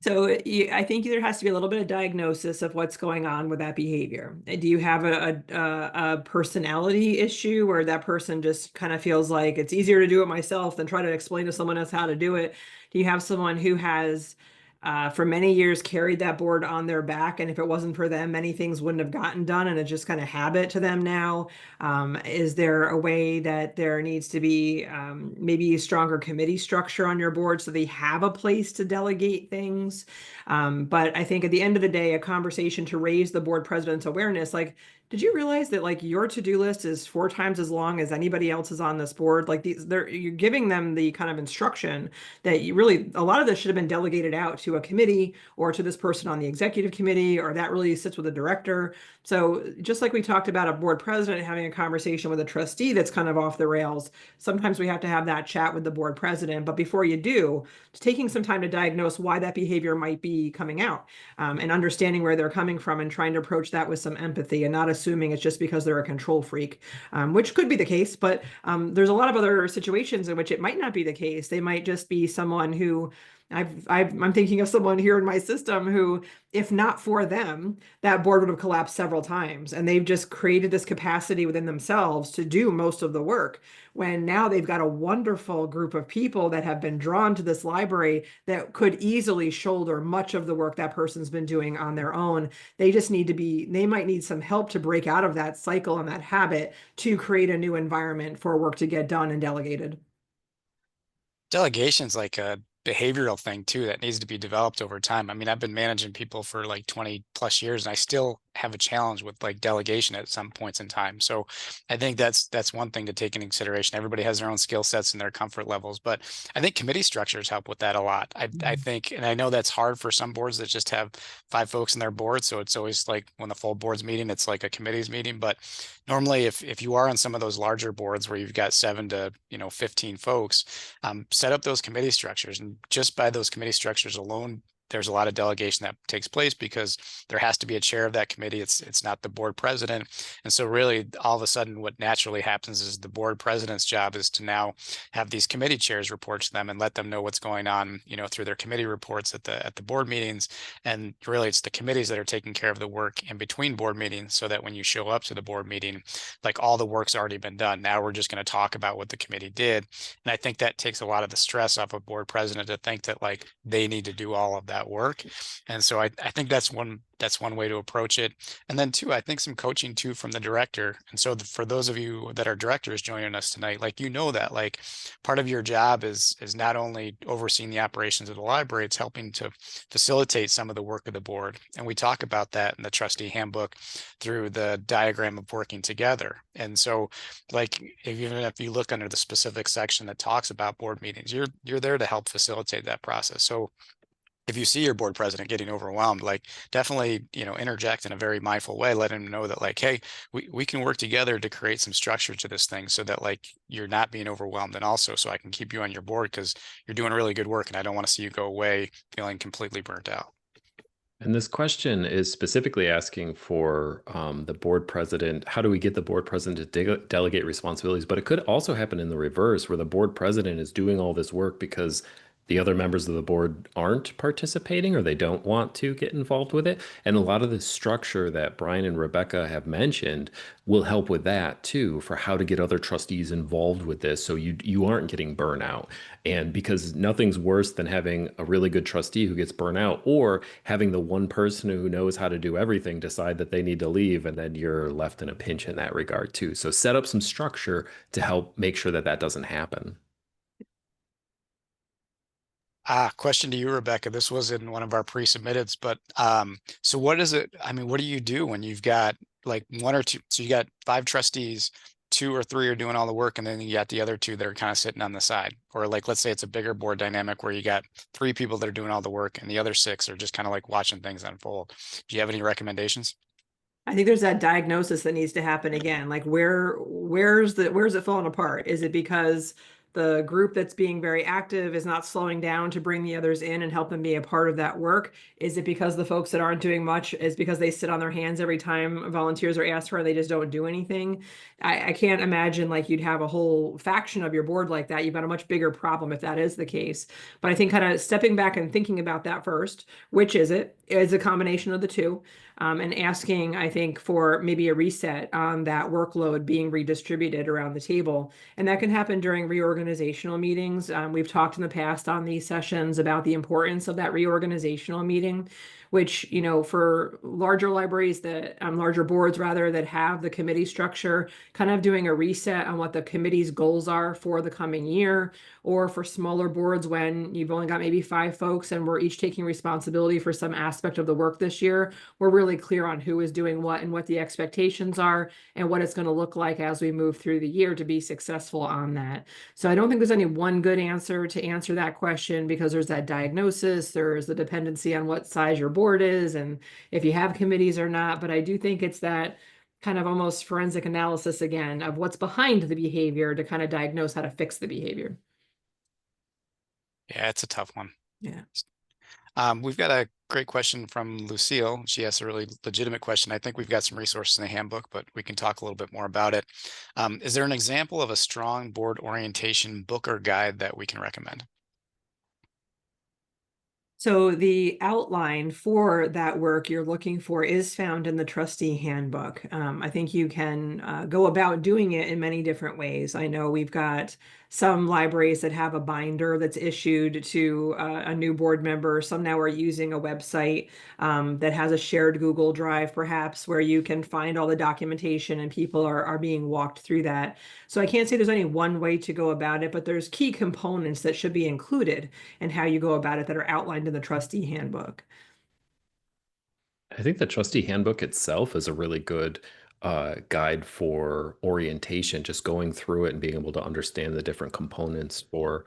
So I think there has to be a little bit of diagnosis of what's going on with that behavior. Do you have a personality issue where that person just kind of feels like it's easier to do it myself than try to explain to someone else how to do it? Do you have someone who has for many years carried that board on their back, and if it wasn't for them, many things wouldn't have gotten done, and it's just kind of habit to them now? Is there a way that there needs to be maybe a stronger committee structure on your board so they have a place to delegate things? But I think at the end of the day, a conversation to raise the board president's awareness, like, did you realize that like your to-do list is 4 times as long as anybody else's on this board? Like you're giving them the kind of instruction that you really, a lot of this should have been delegated out to a committee or to this person on the executive committee, or that really sits with a director. So just like we talked about a board president having a conversation with a trustee that's kind of off the rails, sometimes we have to have that chat with the board president. But before you do, just taking some time to diagnose why that behavior might be coming out, and understanding where they're coming from and trying to approach that with some empathy and not assuming it's just because they're a control freak, which could be the case. But there's a lot of other situations in which it might not be the case. They might just be someone who I'm thinking of someone here in my system who, if not for them, that board would have collapsed several times. And they've just created this capacity within themselves to do most of the work, when now they've got a wonderful group of people that have been drawn to this library that could easily shoulder much of the work that person's been doing on their own. They just need to they might need some help to break out of that cycle and that habit to create a new environment for work to get done and delegated.
Delegation's like a behavioral thing too that needs to be developed over time. I mean, I've been managing people for like 20 plus years, and I still have a challenge with like delegation at some points in time. So I think that's one thing to take into consideration. Everybody has their own skill sets and their comfort levels, but I think committee structures help with that a lot. I think, and I know that's hard for some boards that just have 5 folks in their board. So it's always like when the full board's meeting, it's like a committee's meeting. But normally if you are on some of those larger boards where you've got 7 to 15 folks, set up those committee structures. And just by those committee structures alone, there's a lot of delegation that takes place because there has to be a chair of that committee. It's not the board president. And so really all of a sudden what naturally happens is the board president's job is to now have these committee chairs report to them and let them know what's going on, through their committee reports at the board meetings. And really it's the committees that are taking care of the work in between board meetings, so that when you show up to the board meeting, like all the work's already been done. Now we're just going to talk about what the committee did. And I think that takes a lot of the stress off of board president to think that like they need to do all of that work. And so I think that's one way to approach it. And then two, I think some coaching too from the director. And so for those of you that are directors joining us tonight, like, that like part of your job is not only overseeing the operations of the library, it's helping to facilitate some of the work of the board. And we talk about that in the trustee handbook through the diagram of working together. And so like, even if you look under the specific section that talks about board meetings, you're there to help facilitate that process. So if you see your board president getting overwhelmed, like definitely, interject in a very mindful way, let him know that like, hey, we can work together to create some structure to this thing so that like you're not being overwhelmed. And also so I can keep you on your board because you're doing really good work and I don't want to see you go away feeling completely burnt out.
And this question is specifically asking for the board president. How do we get the board president to delegate responsibilities? But it could also happen in the reverse, where the board president is doing all this work because the other members of the board aren't participating or they don't want to get involved with it. And a lot of the structure that Brian and Rebecca have mentioned will help with that too, for how to get other trustees involved with this so you aren't getting burnout. And because nothing's worse than having a really good trustee who gets burnt out, or having the one person who knows how to do everything decide that they need to leave, and then you're left in a pinch in that regard too. So set up some structure to help make sure that that doesn't happen.
Question to you, Rebecca. This was in one of our pre-submitteds, but so what is it? I mean, what do you do when you've got like one or two? So you got 5 trustees, 2 or 3 are doing all the work, and then you got the other 2 that are kind of sitting on the side. Or like, let's say it's a bigger board dynamic where you got 3 people that are doing all the work, and the other 6 are just kind of like watching things unfold. Do you have any recommendations?
I think there's that diagnosis that needs to happen again. Like where's it falling apart? Is it because the group that's being very active is not slowing down to bring the others in and help them be a part of that work? Is it because the folks that aren't doing much is because they sit on their hands every time volunteers are asked for and they just don't do anything? I can't imagine like you'd have a whole faction of your board like that. You've got a much bigger problem if that is the case. But I think kind of stepping back and thinking about that first, which is it? Is a combination of the two. And asking, I think, for maybe a reset on that workload being redistributed around the table. And that can happen during reorganizational meetings. We've talked in the past on these sessions about the importance of that reorganizational meeting, which, for larger libraries that, larger boards rather, that have the committee structure, kind of doing a reset on what the committee's goals are for the coming year, or for smaller boards when you've only got maybe 5 folks and we're each taking responsibility for some aspect of the work this year, we're really clear on who is doing what and what the expectations are and what it's going to look like as we move through the year to be successful on that. So I don't think there's any one good answer to answer that question, because there's that diagnosis, there's the dependency on what size your board is and if you have committees or not. But I do think it's that kind of almost forensic analysis again of what's behind the behavior to kind of diagnose how to fix the behavior.
Yeah, it's a tough one.
Yeah.
We've got a great question from Lucille. She asked a really legitimate question. I think we've got some resources in the handbook, but we can talk a little bit more about it. Is there an example of a strong board orientation book or guide that we can recommend?
So the outline for that work you're looking for is found in the trustee handbook. I think you can go about doing it in many different ways. I know we've got some libraries that have a binder that's issued to a new board member. Some now are using a website that has a shared Google Drive, perhaps, where you can find all the documentation and people are being walked through that. So I can't say there's any one way to go about it, but there's key components that should be included in how you go about it that are outlined in the trustee handbook.
I think the trustee handbook itself is a really good guide for orientation, just going through it and being able to understand the different components for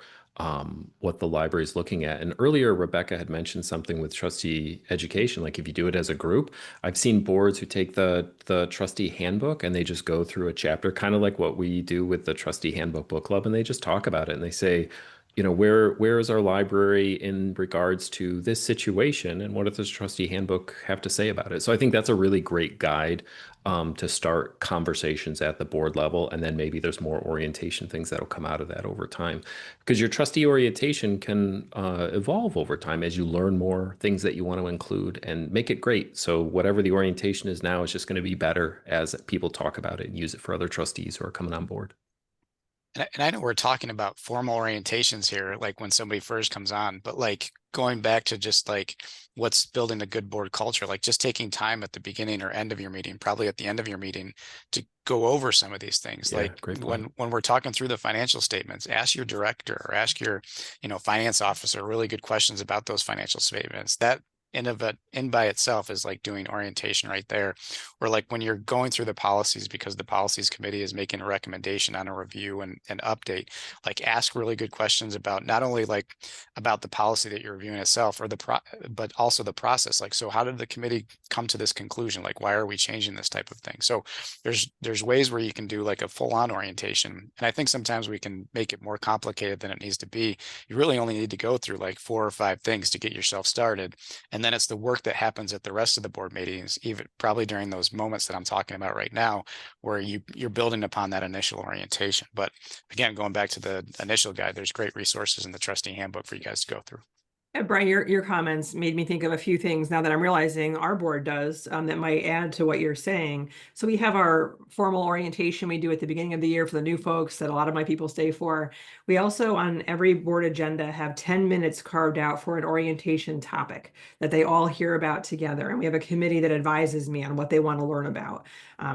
what the library is looking at. And earlier, Rebecca had mentioned something with trustee education, like if you do it as a group. I've seen boards who take the trustee handbook and they just go through a chapter, kind of like what we do with the trustee handbook book club, and they just talk about it and they say, where is our library in regards to this situation, and what does this trustee handbook have to say about it? So I think that's a really great guide to start conversations at the board level, and then maybe there's more orientation things that'll come out of that over time, because your trustee orientation can evolve over time as you learn more things that you want to include and make it great. So whatever the orientation is now is just going to be better as people talk about it and use it for other trustees who are coming on board.
And I know we're talking about formal orientations here, like when somebody first comes on, but like going back to just like what's building a good board culture, like just taking time at the beginning or end of your meeting, probably at the end of your meeting, to go over some of these things.
Yeah,
Like
great
when
point.
we're talking through the financial statements, ask your director or ask your, finance officer really good questions about those financial statements. That in by itself is like doing orientation right there. Or like when you're going through the policies because the policies committee is making a recommendation on a review and update, like ask really good questions about not only like about the policy that you're reviewing itself or but also the process. Like, so how did the committee come to this conclusion? Like, why are we changing this type of thing? So there's ways where you can do like a full-on orientation. And I think sometimes we can make it more complicated than it needs to be. You really only need to go through like 4 or 5 things to get yourself started. And then it's the work that happens at the rest of the board meetings, even probably during those moments that I'm talking about right now, where you're building upon that initial orientation. But again, going back to the initial guide, there's great resources in the trustee handbook for you guys to go through.
Yeah, Brian, your comments made me think of a few things now that I'm realizing our board does that might add to what you're saying. So we have our formal orientation we do at the beginning of the year for the new folks that a lot of my people stay for. We also on every board agenda have 10 minutes carved out for an orientation topic that they all hear about together. And we have a committee that advises me on what they want to learn about.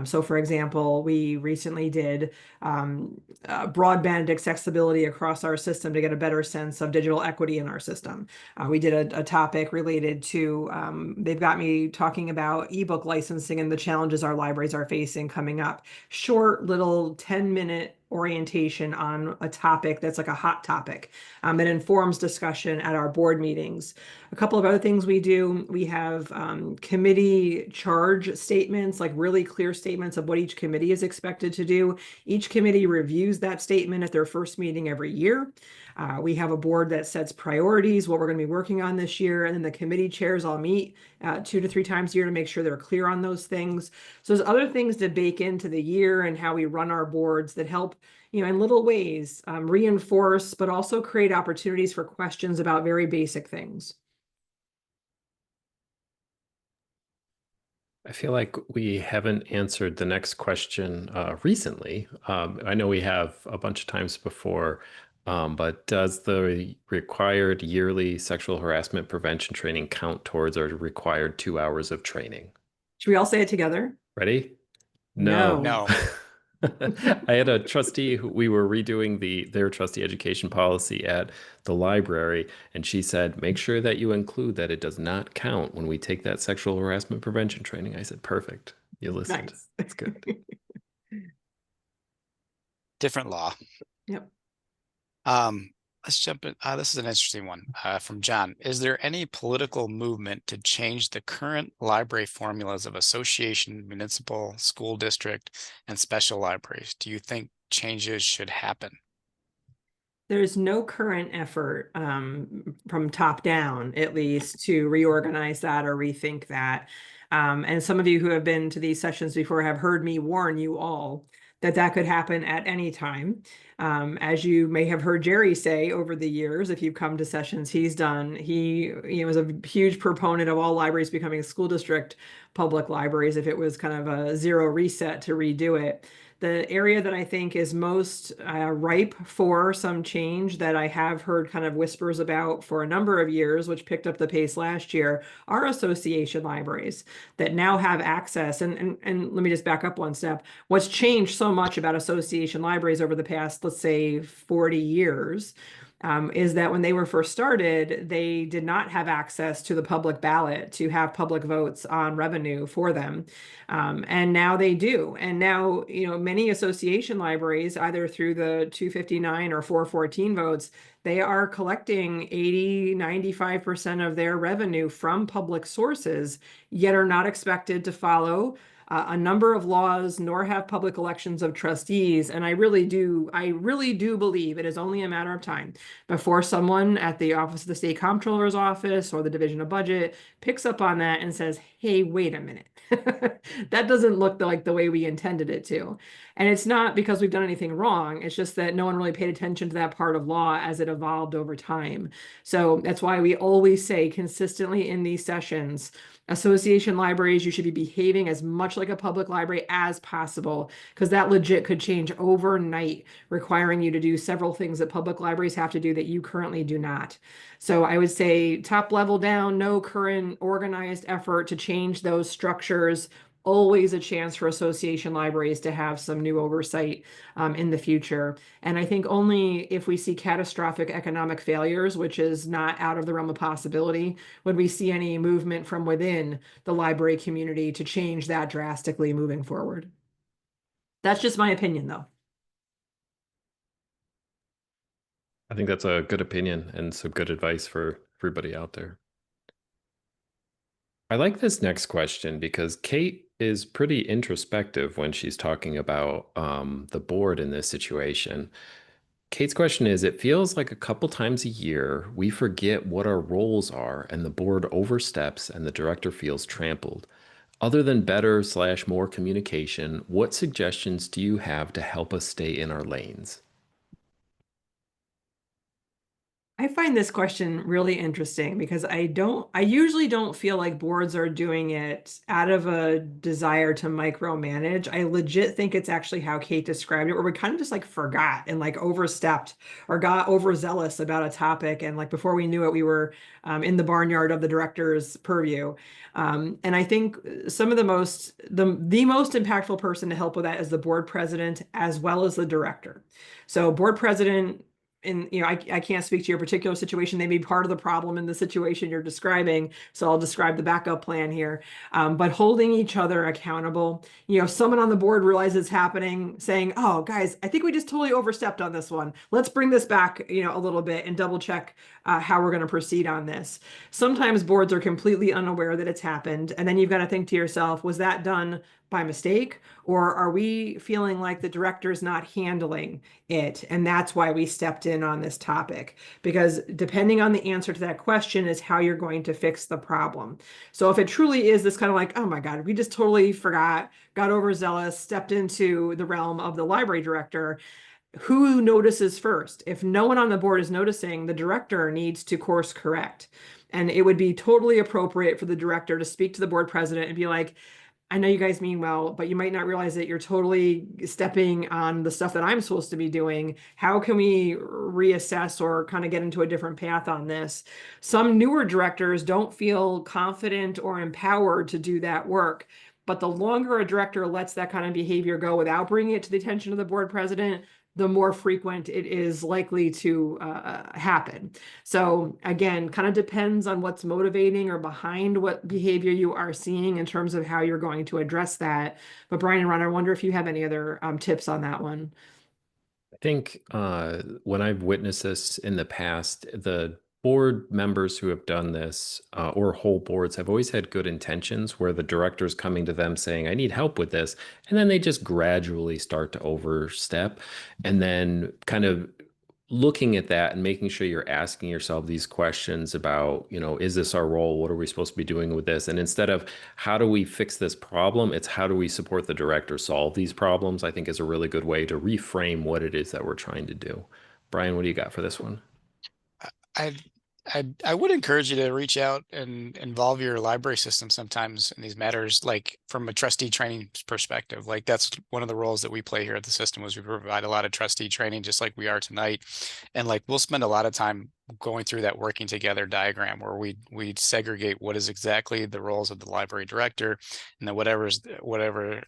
So for example, we recently did broadband accessibility across our system to get a better sense of digital equity in our system. We did a topic related to, they've got me talking about ebook licensing and the challenges our libraries are facing coming up. Short little 10-minute orientation on a topic that's like a hot topic. It informs discussion at our board meetings. A couple of other things we do, we have committee charge statements, like really clear statements of what each committee is expected to do. Each committee reviews that statement at their first meeting every year. We have a board that sets priorities, what we're going to be working on this year, and then the committee chairs all meet 2 to 3 times a year to make sure they're clear on those things. So there's other things to bake into the year and how we run our boards that help, in little ways, reinforce, but also create opportunities for questions about very basic things.
I feel like we haven't answered the next question recently. I know we have a bunch of times before, but does the required yearly sexual harassment prevention training count towards our required 2 hours of training?
Should we all say it together?
Ready? No.
No.
No.
I had a trustee who we were redoing their trustee education policy at the library, and she said, make sure that you include that it does not count when we take that sexual harassment prevention training. I said, perfect. You listened.
Nice.
That's good.
Different law.
Yep.
Let's jump in. This is an interesting one from John. Is there any political movement to change the current library formulas of association, municipal, school district, and special libraries? Do you think changes should happen?
There's no current effort from top down, at least, to reorganize that or rethink that. And some of you who have been to these sessions before have heard me warn you all that that could happen at any time. As you may have heard Jerry say over the years, if you've come to sessions he's done, he was a huge proponent of all libraries becoming school district public libraries if it was kind of a zero reset to redo it. The area that I think is most ripe for some change that I have heard kind of whispers about for a number of years, which picked up the pace last year, are association libraries that now have access. And let me just back up one step. What's changed so much about association libraries over the past, let's say, 40 years is that when they were first started, they did not have access to the public ballot to have public votes on revenue for them. And now they do. And now, many association libraries, either through the 259 or 414 votes, they are collecting 80, 95% of their revenue from public sources, yet are not expected to follow a number of laws, nor have public elections of trustees. And I really do believe it is only a matter of time before someone at the Office of the State Comptroller's Office or the Division of Budget picks up on that and says, hey, wait a minute. That doesn't look like the way we intended it to. And it's not because we've done anything wrong. It's just that no one really paid attention to that part of law as it evolved over time. So that's why we always say consistently in these sessions, association libraries, you should be behaving as much like a public library as possible, because that legit could change overnight, requiring you to do several things that public libraries have to do that you currently do not. So I would say top level down, no current organized effort to change those structures. Always a chance for association libraries to have some new oversight in the future. And I think only if we see catastrophic economic failures, which is not out of the realm of possibility, would we see any movement from within the library community to change that drastically moving forward. That's just my opinion, though.
I think that's a good opinion and some good advice for everybody out there. I like this next question because Kate is pretty introspective when she's talking about the board in this situation. Kate's question is, it feels like a couple times a year we forget what our roles are and the board oversteps and the director feels trampled. Other than better/more communication, what suggestions do you have to help us stay in our lanes?
I find this question really interesting because I usually don't feel like boards are doing it out of a desire to micromanage. I legit think it's actually how Kate described it, where we kind of just like forgot and like overstepped or got overzealous about a topic. And like before we knew it, we were in the barnyard of the director's purview. And I think some of the most impactful person to help with that is the board president as well as the director. So board president, and I can't speak to your particular situation. They may be part of the problem in the situation you're describing. So I'll describe the backup plan here. But holding each other accountable. If someone on the board realizes it's happening, saying, "Oh, guys, I think we just totally overstepped on this one. Let's bring this back, a little bit and double check how we're going to proceed on this." Sometimes boards are completely unaware that it's happened, and then you've got to think to yourself, was that done by mistake, or are we feeling like the director is not handling it? And that's why we stepped in on this topic, because depending on the answer to that question is how you're going to fix the problem. So if it truly is this kind of like, oh my God, we just totally forgot, got overzealous, stepped into the realm of the library director, who notices first? If no one on the board is noticing, the director needs to course correct. And it would be totally appropriate for the director to speak to the board president and be like, I know you guys mean well, but you might not realize that you're totally stepping on the stuff that I'm supposed to be doing. How can we reassess or kind of get into a different path on this? Some newer directors don't feel confident or empowered to do that work. But the longer a director lets that kind of behavior go without bringing it to the attention of the board president, the more frequent it is likely to happen. So again, kind of depends on what's motivating or behind what behavior you are seeing in terms of how you're going to address that. But Brian and Ron, I wonder if you have any other tips on that one.
I think when I've witnessed this in the past, the board members who have done this or whole boards have always had good intentions where the director's coming to them saying, I need help with this. And then they just gradually start to overstep. And then kind of looking at that and making sure you're asking yourself these questions about, is this our role? What are we supposed to be doing with this? And instead of how do we fix this problem, it's how do we support the director solve these problems, I think is a really good way to reframe what it is that we're trying to do. Brian, what do you got for this one?
I I would encourage you to reach out and involve your library system sometimes in these matters, like from a trustee training perspective. Like that's one of the roles that we play here at the system was we provide a lot of trustee training, just like we are tonight. And like we'll spend a lot of time going through that working together diagram where we segregate what is exactly the roles of the library director and then whatever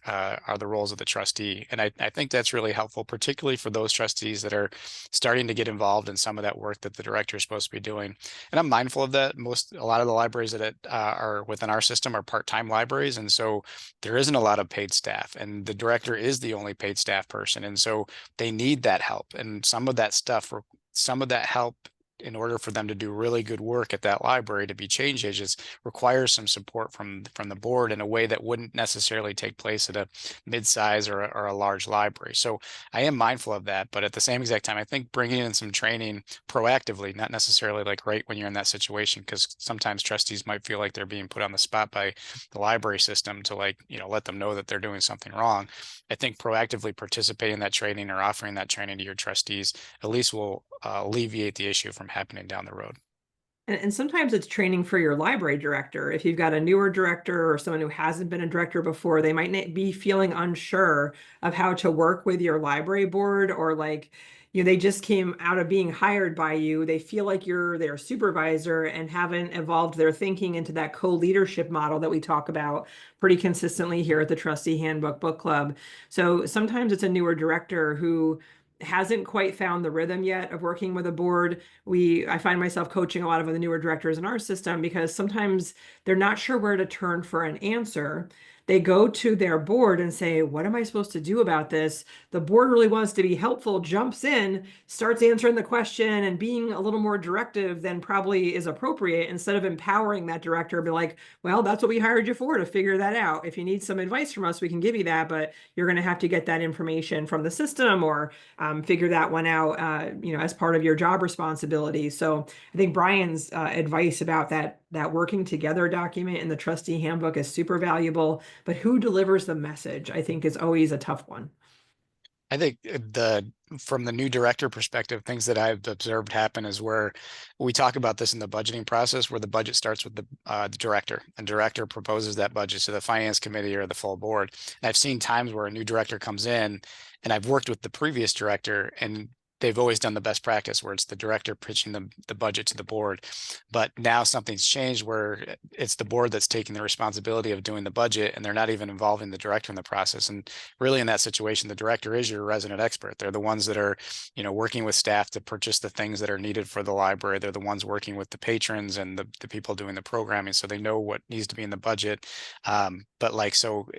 are the roles of the trustee. And I think that's really helpful, particularly for those trustees that are starting to get involved in some of that work that the director is supposed to be doing. And I'm mindful of that. A lot of the libraries that are within our system are part-time libraries, and so there isn't a lot of paid staff, and the director is the only paid staff person, and so they need that help. And some of that help in order for them to do really good work at that library, to be change agents, requires some support from the board in a way that wouldn't necessarily take place at a mid-size or a large library. So I am mindful of that, but at the same exact time, I think bringing in some training proactively, not necessarily like right when you're in that situation, because sometimes trustees might feel like they're being put on the spot by the library system to, like, let them know that they're doing something wrong. I think proactively participating in that training or offering that training to your trustees at least will alleviate the issue from happening down the road.
And sometimes it's training for your library director. If you've got a newer director or someone who hasn't been a director before, they might be feeling unsure of how to work with your library board, or like, they just came out of being hired by you. They feel like you're their supervisor and haven't evolved their thinking into that co-leadership model that we talk about pretty consistently here at the Trustee Handbook Book Club. So sometimes it's a newer director who hasn't quite found the rhythm yet of working with a board. I find myself coaching a lot of the newer directors in our system because sometimes they're not sure where to turn for an answer. They go to their board and say, what am I supposed to do about this? The board really wants to be helpful, jumps in, starts answering the question and being a little more directive than probably is appropriate, instead of empowering that director, be like, well, that's what we hired you for, to figure that out. If you need some advice from us, we can give you that, but you're going to have to get that information from the system, or figure that one out, as part of your job responsibility. So I think Brian's advice about that working together document in the trustee handbook is super valuable. But who delivers the message, I think, is always a tough one.
I think from the new director perspective, things that I've observed happen is where we talk about this in the budgeting process, where the budget starts with the director, and director proposes that budget to the finance committee or the full board. And I've seen times where a new director comes in, and I've worked with the previous director, and they've always done the best practice where it's the director pitching the budget to the board. But now something's changed where it's the board that's taking the responsibility of doing the budget, and they're not even involving the director in the process. And really, in that situation, the director is your resident expert. They're the ones that are, working with staff to purchase the things that are needed for the library. They're the ones working with the patrons and the people doing the programming, so they know what needs to be in the budget. But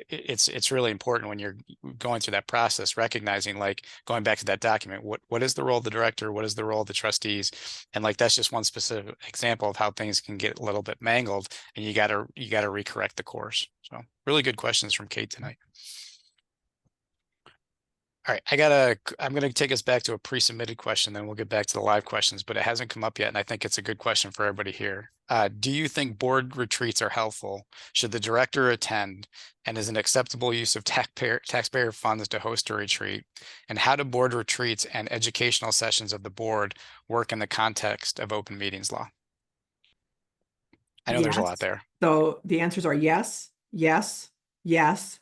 it's really important when you're going through that process, recognizing, like, going back to that document, what is the role of the director? What is the role of the trustees? And that's just one specific example of how things can get a little bit mangled, and you gotta recorrect the course. So really good questions from Kate tonight. All right, I'm gonna take us back to a pre-submitted question, then we'll get back to the live questions, but it hasn't come up yet, and I think it's a good question for everybody here. Do you think board retreats are helpful? Should the director attend? And is an acceptable use of taxpayer funds to host a retreat? And how do board retreats and educational sessions of the board work in the context of open meetings law? I know there's a lot there.
So the answers are yes, yes, yes.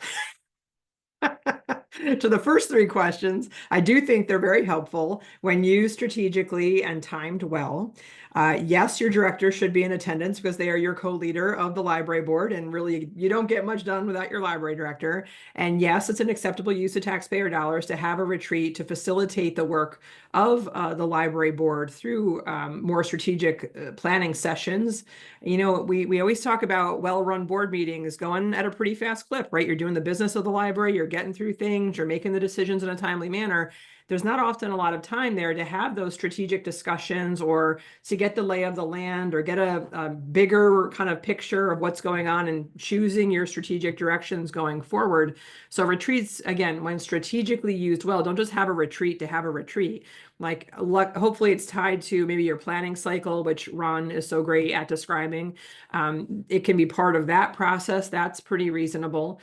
To the first three questions, I do think they're very helpful when used strategically and timed well. Yes, your director should be in attendance because they are your co-leader of the library board, and really you don't get much done without your library director. And yes, it's an acceptable use of taxpayer dollars to have a retreat to facilitate the work of the library board through more strategic planning sessions. We always talk about well-run board meetings going at a pretty fast clip, right? You're doing the business of the library, you're getting through things, you're making the decisions in a timely manner. There's not often a lot of time there to have those strategic discussions, or to get the lay of the land, or get a bigger kind of picture of what's going on and choosing your strategic directions going forward. So retreats, again, when strategically used well, don't just have a retreat to have a retreat. Hopefully it's tied to maybe your planning cycle, which Ron is so great at describing. It can be part of that process. That's pretty reasonable.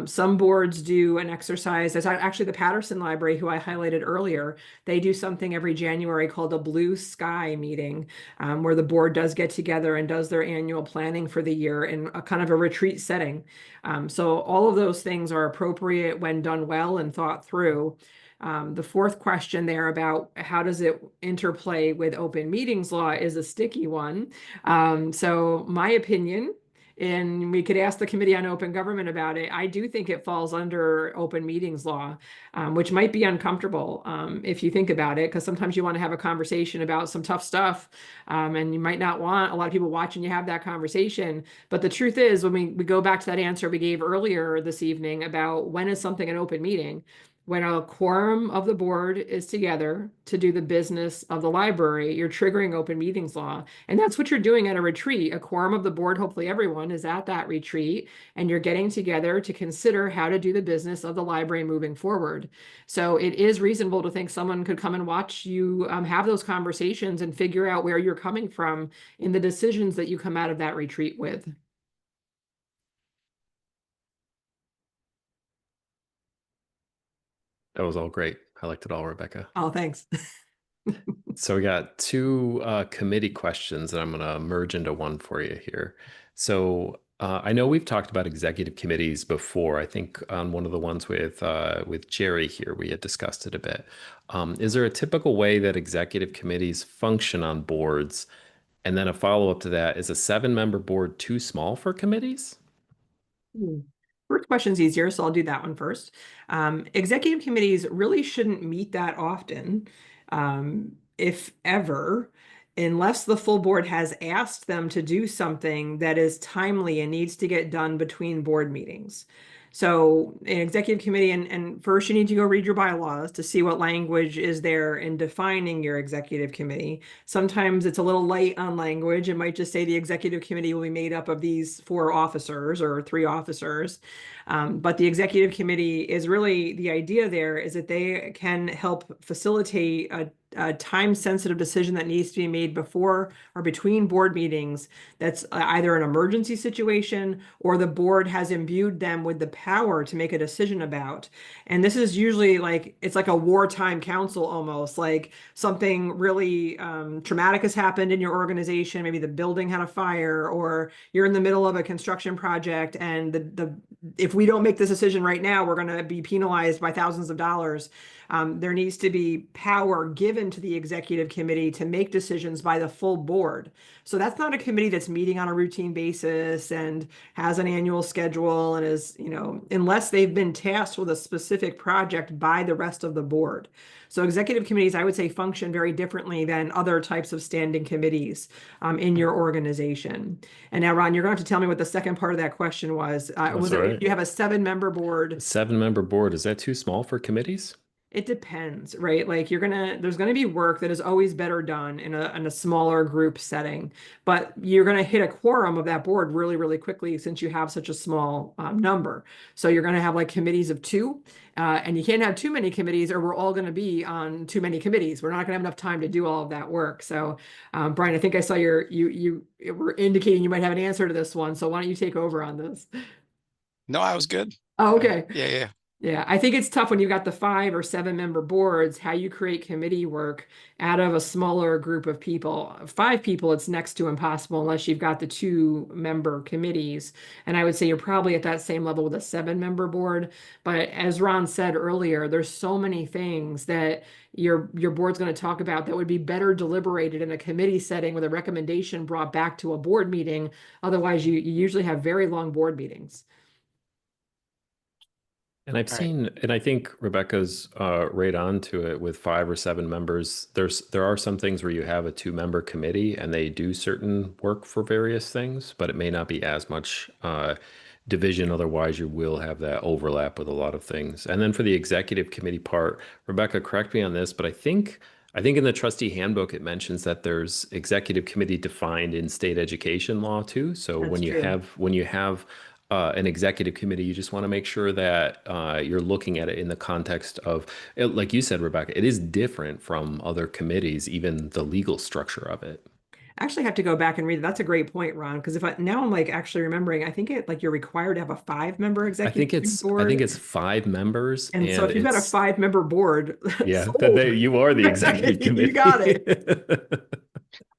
Some boards do an exercise. There's actually the Patterson Library, who I highlighted earlier. They do something every January called a Blue Sky meeting, where the board does get together and does their annual planning for the year in a kind of a retreat setting. So all of those things are appropriate when done well and thought through. The fourth question there about how does it interplay with open meetings law is a sticky one. So my opinion, and we could ask the Committee on Open Government about it, I do think it falls under open meetings law, which might be uncomfortable if you think about it, because sometimes you want to have a conversation about some tough stuff, and you might not want a lot of people watching you have that conversation. But the truth is, when we go back to that answer we gave earlier this evening about when is something an open meeting, when a quorum of the board is together to do the business of the library, you're triggering open meetings law. And that's what you're doing at a retreat. A quorum of the board, hopefully everyone is at that retreat, and you're getting together to consider how to do the business of the library moving forward. So it is reasonable to think someone could come and watch you have those conversations and figure out where you're coming from in the decisions that you come out of that retreat with.
That was all great. I liked it all, Rebecca.
Oh, thanks.
So we got two committee questions that I'm going to merge into one for you here. So I know we've talked about executive committees before. I think on one of the ones with Jerry here, we had discussed it a bit. Is there a typical way that executive committees function on boards? And then a follow-up to that, is a seven-member board too small for committees?
Hmm. First question's easier, so I'll do that one first. Executive committees really shouldn't meet that often, if ever, unless the full board has asked them to do something that is timely and needs to get done between board meetings. So an executive committee, and first you need to go read your bylaws to see what language is there in defining your executive committee. Sometimes it's a little light on language. It might just say the executive committee will be made up of these 4 officers or 3 officers. But the executive committee is really, the idea there is that they can help facilitate a time-sensitive decision that needs to be made before or between board meetings that's either an emergency situation or the board has imbued them with the power to make a decision about. And this is usually like, it's like a wartime council almost, like something really traumatic has happened in your organization. Maybe the building had a fire, or you're in the middle of a construction project, and if we don't make this decision right now, we're going to be penalized by thousands of dollars. There needs to be power given to the executive committee to make decisions by the full board. So that's not a committee that's meeting on a routine basis and has an annual schedule and is, unless they've been tasked with a specific project by the rest of the board. So executive committees, I would say, function very differently than other types of standing committees in your organization. And now, Ron, you're going to have to tell me what the second part of that question was.
That's
Was
all
it,
right.
you have a 7-member board?
Seven-member board, is that too small for committees?
It depends, right? Like there's gonna be work that is always better done in a smaller group setting, but you're gonna hit a quorum of that board really, really quickly since you have such a small number. So you're gonna have like committees of 2, and you can't have too many committees, or we're all gonna be on too many committees. We're not gonna have enough time to do all of that work. So, Brian, I think I saw you were indicating you might have an answer to this one. So why don't you take over on this?
No, I was good.
Oh, okay.
Yeah, yeah.
Yeah, I think it's tough when you've got the 5 or 7-member boards, how you create committee work out of a smaller group of people. 5 people, it's next to impossible unless you've got the 2-member committees. And I would say you're probably at that same level with a 7-member board. But as Ron said earlier, there's so many things that your board's going to talk about that would be better deliberated in a committee setting with a recommendation brought back to a board meeting. Otherwise, you usually have very long board meetings.
And I've
All right.
seen, and I think Rebecca's right on to it with 5 or 7 members. There are some things where you have a 2-member committee and they do certain work for various things, but it may not be as much division. Otherwise, you will have that overlap with a lot of things. And then for the executive committee part, Rebecca, correct me on this, but I think in the trustee handbook it mentions that there's executive committee defined in state education law too. So
That's true.
when you have an executive committee, you just want to make sure that you're looking at it in the context of, like you said, Rebecca, it is different from other committees, even the legal structure of it.
Actually have to go back and read it. That's a great point, Ron, because if I now I'm like actually remembering, I think you're required to have a 5-member executive
I think
board.
it's 5 members,
And so
and
if you've got a
it's
5-member board,
yeah, that
sold.
you are the executive
You got
committee.
it.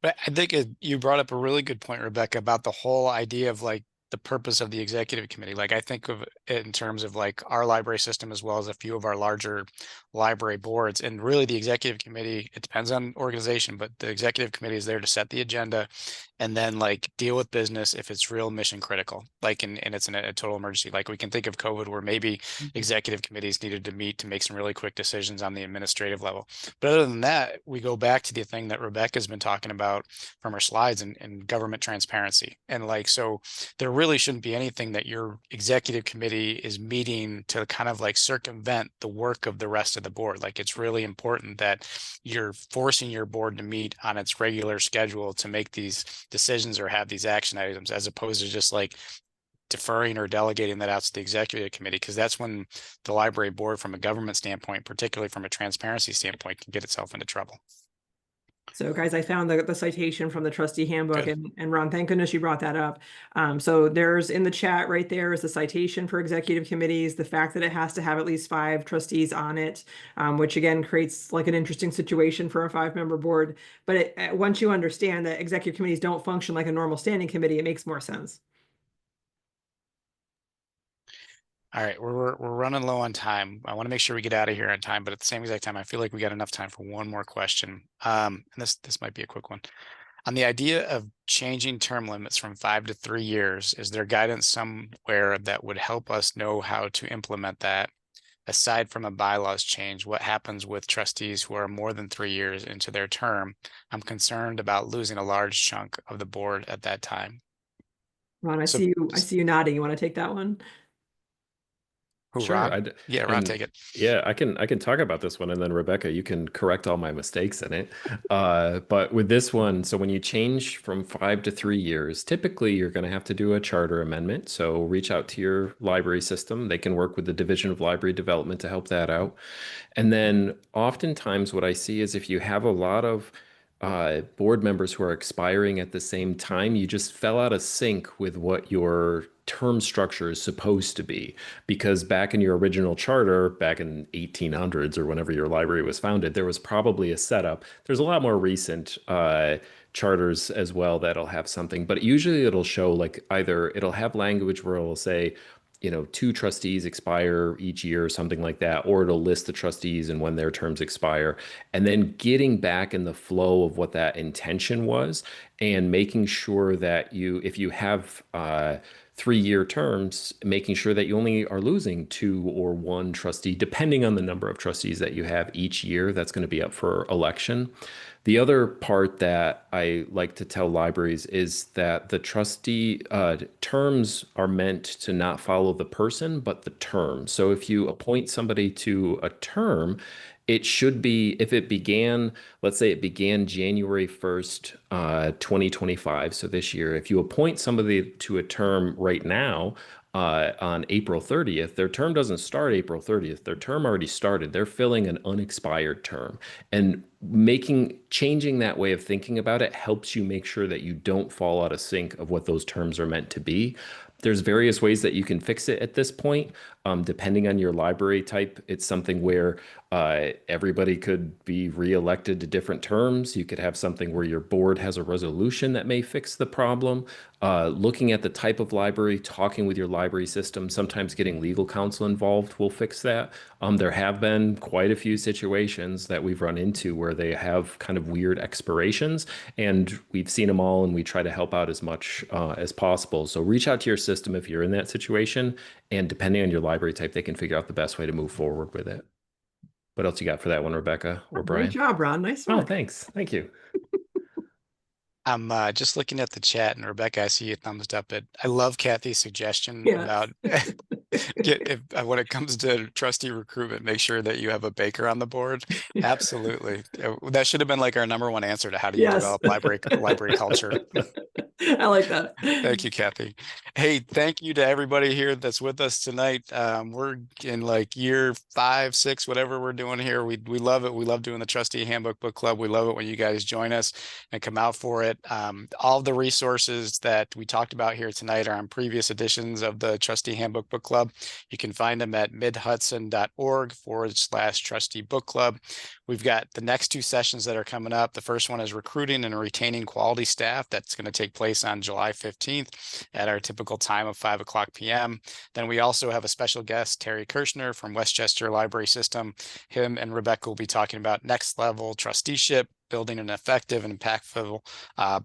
But I think you brought up a really good point, Rebecca, about the whole idea of like the purpose of the executive committee. Like I think of it in terms of like our library system as well as a few of our larger library boards. And really the executive committee, it depends on organization, but the executive committee is there to set the agenda and then like deal with business if it's real mission critical, like and it's in a total emergency. Like we can think of COVID where maybe executive committees needed to meet to make some really quick decisions on the administrative level. But other than that, we go back to the thing that Rebecca's been talking about from her slides and government transparency. And like, so there really shouldn't be anything that your executive committee is meeting to kind of like circumvent the work of the rest of the board. Like, it's really important that you're forcing your board to meet on its regular schedule to make these decisions or have these action items, as opposed to just like deferring or delegating that out to the executive committee, because that's when the library board, from a government standpoint, particularly from a transparency standpoint, can get itself into trouble.
So guys, I found the citation from the trustee handbook,
Good.
and Ron, thank goodness you brought that up. So there's in the chat right there is the citation for executive committees, the fact that it has to have at least 5 trustees on it, which again creates like an interesting situation for a 5-member board. But once you understand that executive committees don't function like a normal standing committee, it makes more sense.
All right, we're running low on time. I want to make sure we get out of here on time, but at the same exact time, I feel like we got enough time for one more question. And this might be a quick one. On the idea of changing term limits from 5 to 3 years, is there guidance somewhere that would help us know how to implement that? Aside from a bylaws change, what happens with trustees who are more than 3 years into their term? I'm concerned about losing a large chunk of the board at that time.
Ron, I
So,
see you nodding. You want to take that one?
who,
Sure.
Ron? Yeah, Ron,
And
take it.
yeah, I can talk about this one, and then Rebecca, you can correct all my mistakes in it. But with this one, so when you change from 5 to 3 years, typically you're going to have to do a charter amendment. So reach out to your library system. They can work with the Division of Library Development to help that out. And then oftentimes what I see is if you have a lot of board members who are expiring at the same time, you just fell out of sync with what your term structure is supposed to be. Because back in your original charter, back in 1800s or whenever your library was founded, there was probably a setup. There's a lot more recent charters as well that'll have something, but usually it'll show like either it'll have language where it'll say, 2 trustees expire each year or something like that, or it'll list the trustees and when their terms expire. And then getting back in the flow of what that intention was and making sure that if you have 3-year terms, making sure that you only are losing 2 or 1 trustee, depending on the number of trustees that you have each year that's going to be up for election. The other part that I like to tell libraries is that the trustee terms are meant to not follow the person, but the term. So if you appoint somebody to a term, it should be, if it began, let's say it began January 1st, 2025, so this year, if you appoint somebody to a term right now, on April 30th, their term doesn't start April 30th. Their term already started. They're filling an unexpired term. And changing that way of thinking about it helps you make sure that you don't fall out of sync of what those terms are meant to be. There's various ways that you can fix it at this point. Depending on your library type, it's something where everybody could be reelected to different terms. You could have something where your board has a resolution that may fix the problem. Looking at the type of library, talking with your library system, sometimes getting legal counsel involved will fix that. There have been quite a few situations that we've run into where they have kind of weird expirations, and we've seen them all, and we try to help out as much as possible. So reach out to your system if you're in that situation, and depending on your library type, they can figure out the best way to move forward with it. What else you got for that one, Rebecca or
Great
Brian?
job, Ron. Nice
Oh,
work.
thanks. Thank you.
I'm just looking at the chat, and Rebecca, I see you thumbs up it. I love Kathy's suggestion
Yes.
about when it comes to trustee recruitment, make sure that you have a baker on the board. Absolutely. That should have been like our #1 answer to how do you
Yes.
develop library culture.
I like that.
Thank you, Kathy. Hey, thank you to everybody here that's with us tonight. We're in like year 5, 6, whatever we're doing here. We love it. We love doing the Trustee Handbook Book Club. We love it when you guys join us and come out for it. All of the resources that we talked about here tonight are on previous editions of the Trustee Handbook Book Club. You can find them at midhudson.org/trustee book club. We've got the next 2 sessions that are coming up. The first one is recruiting and retaining quality staff. That's going to take place on July 15th at our typical time of 5:00 p.m. Then we also have a special guest, Terry Kirshner from Westchester Library System. Him and Rebecca will be talking about next level trusteeship, building an effective and impactful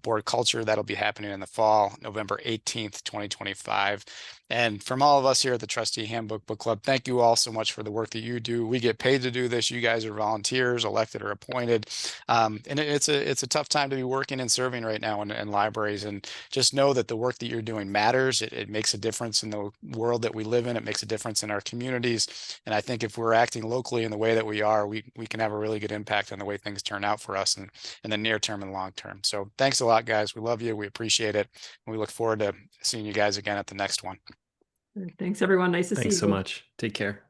board culture. That'll be happening in the fall, November 18th, 2025. And from all of us here at the Trustee Handbook Book Club, thank you all so much for the work that you do. We get paid to do this. You guys are volunteers, elected or appointed. And it's a tough time to be working and serving right now in libraries. And just know that the work that you're doing matters. It makes a difference in the world that we live in. It makes a difference in our communities. And I think if we're acting locally in the way that we are, we can have a really good impact on the way things turn out for us in the near term and long term. So thanks a lot, guys. We love you. We appreciate it. And we look forward to seeing you guys again at the next one.
Thanks, everyone. Nice to see you.
Thanks so much. Take care.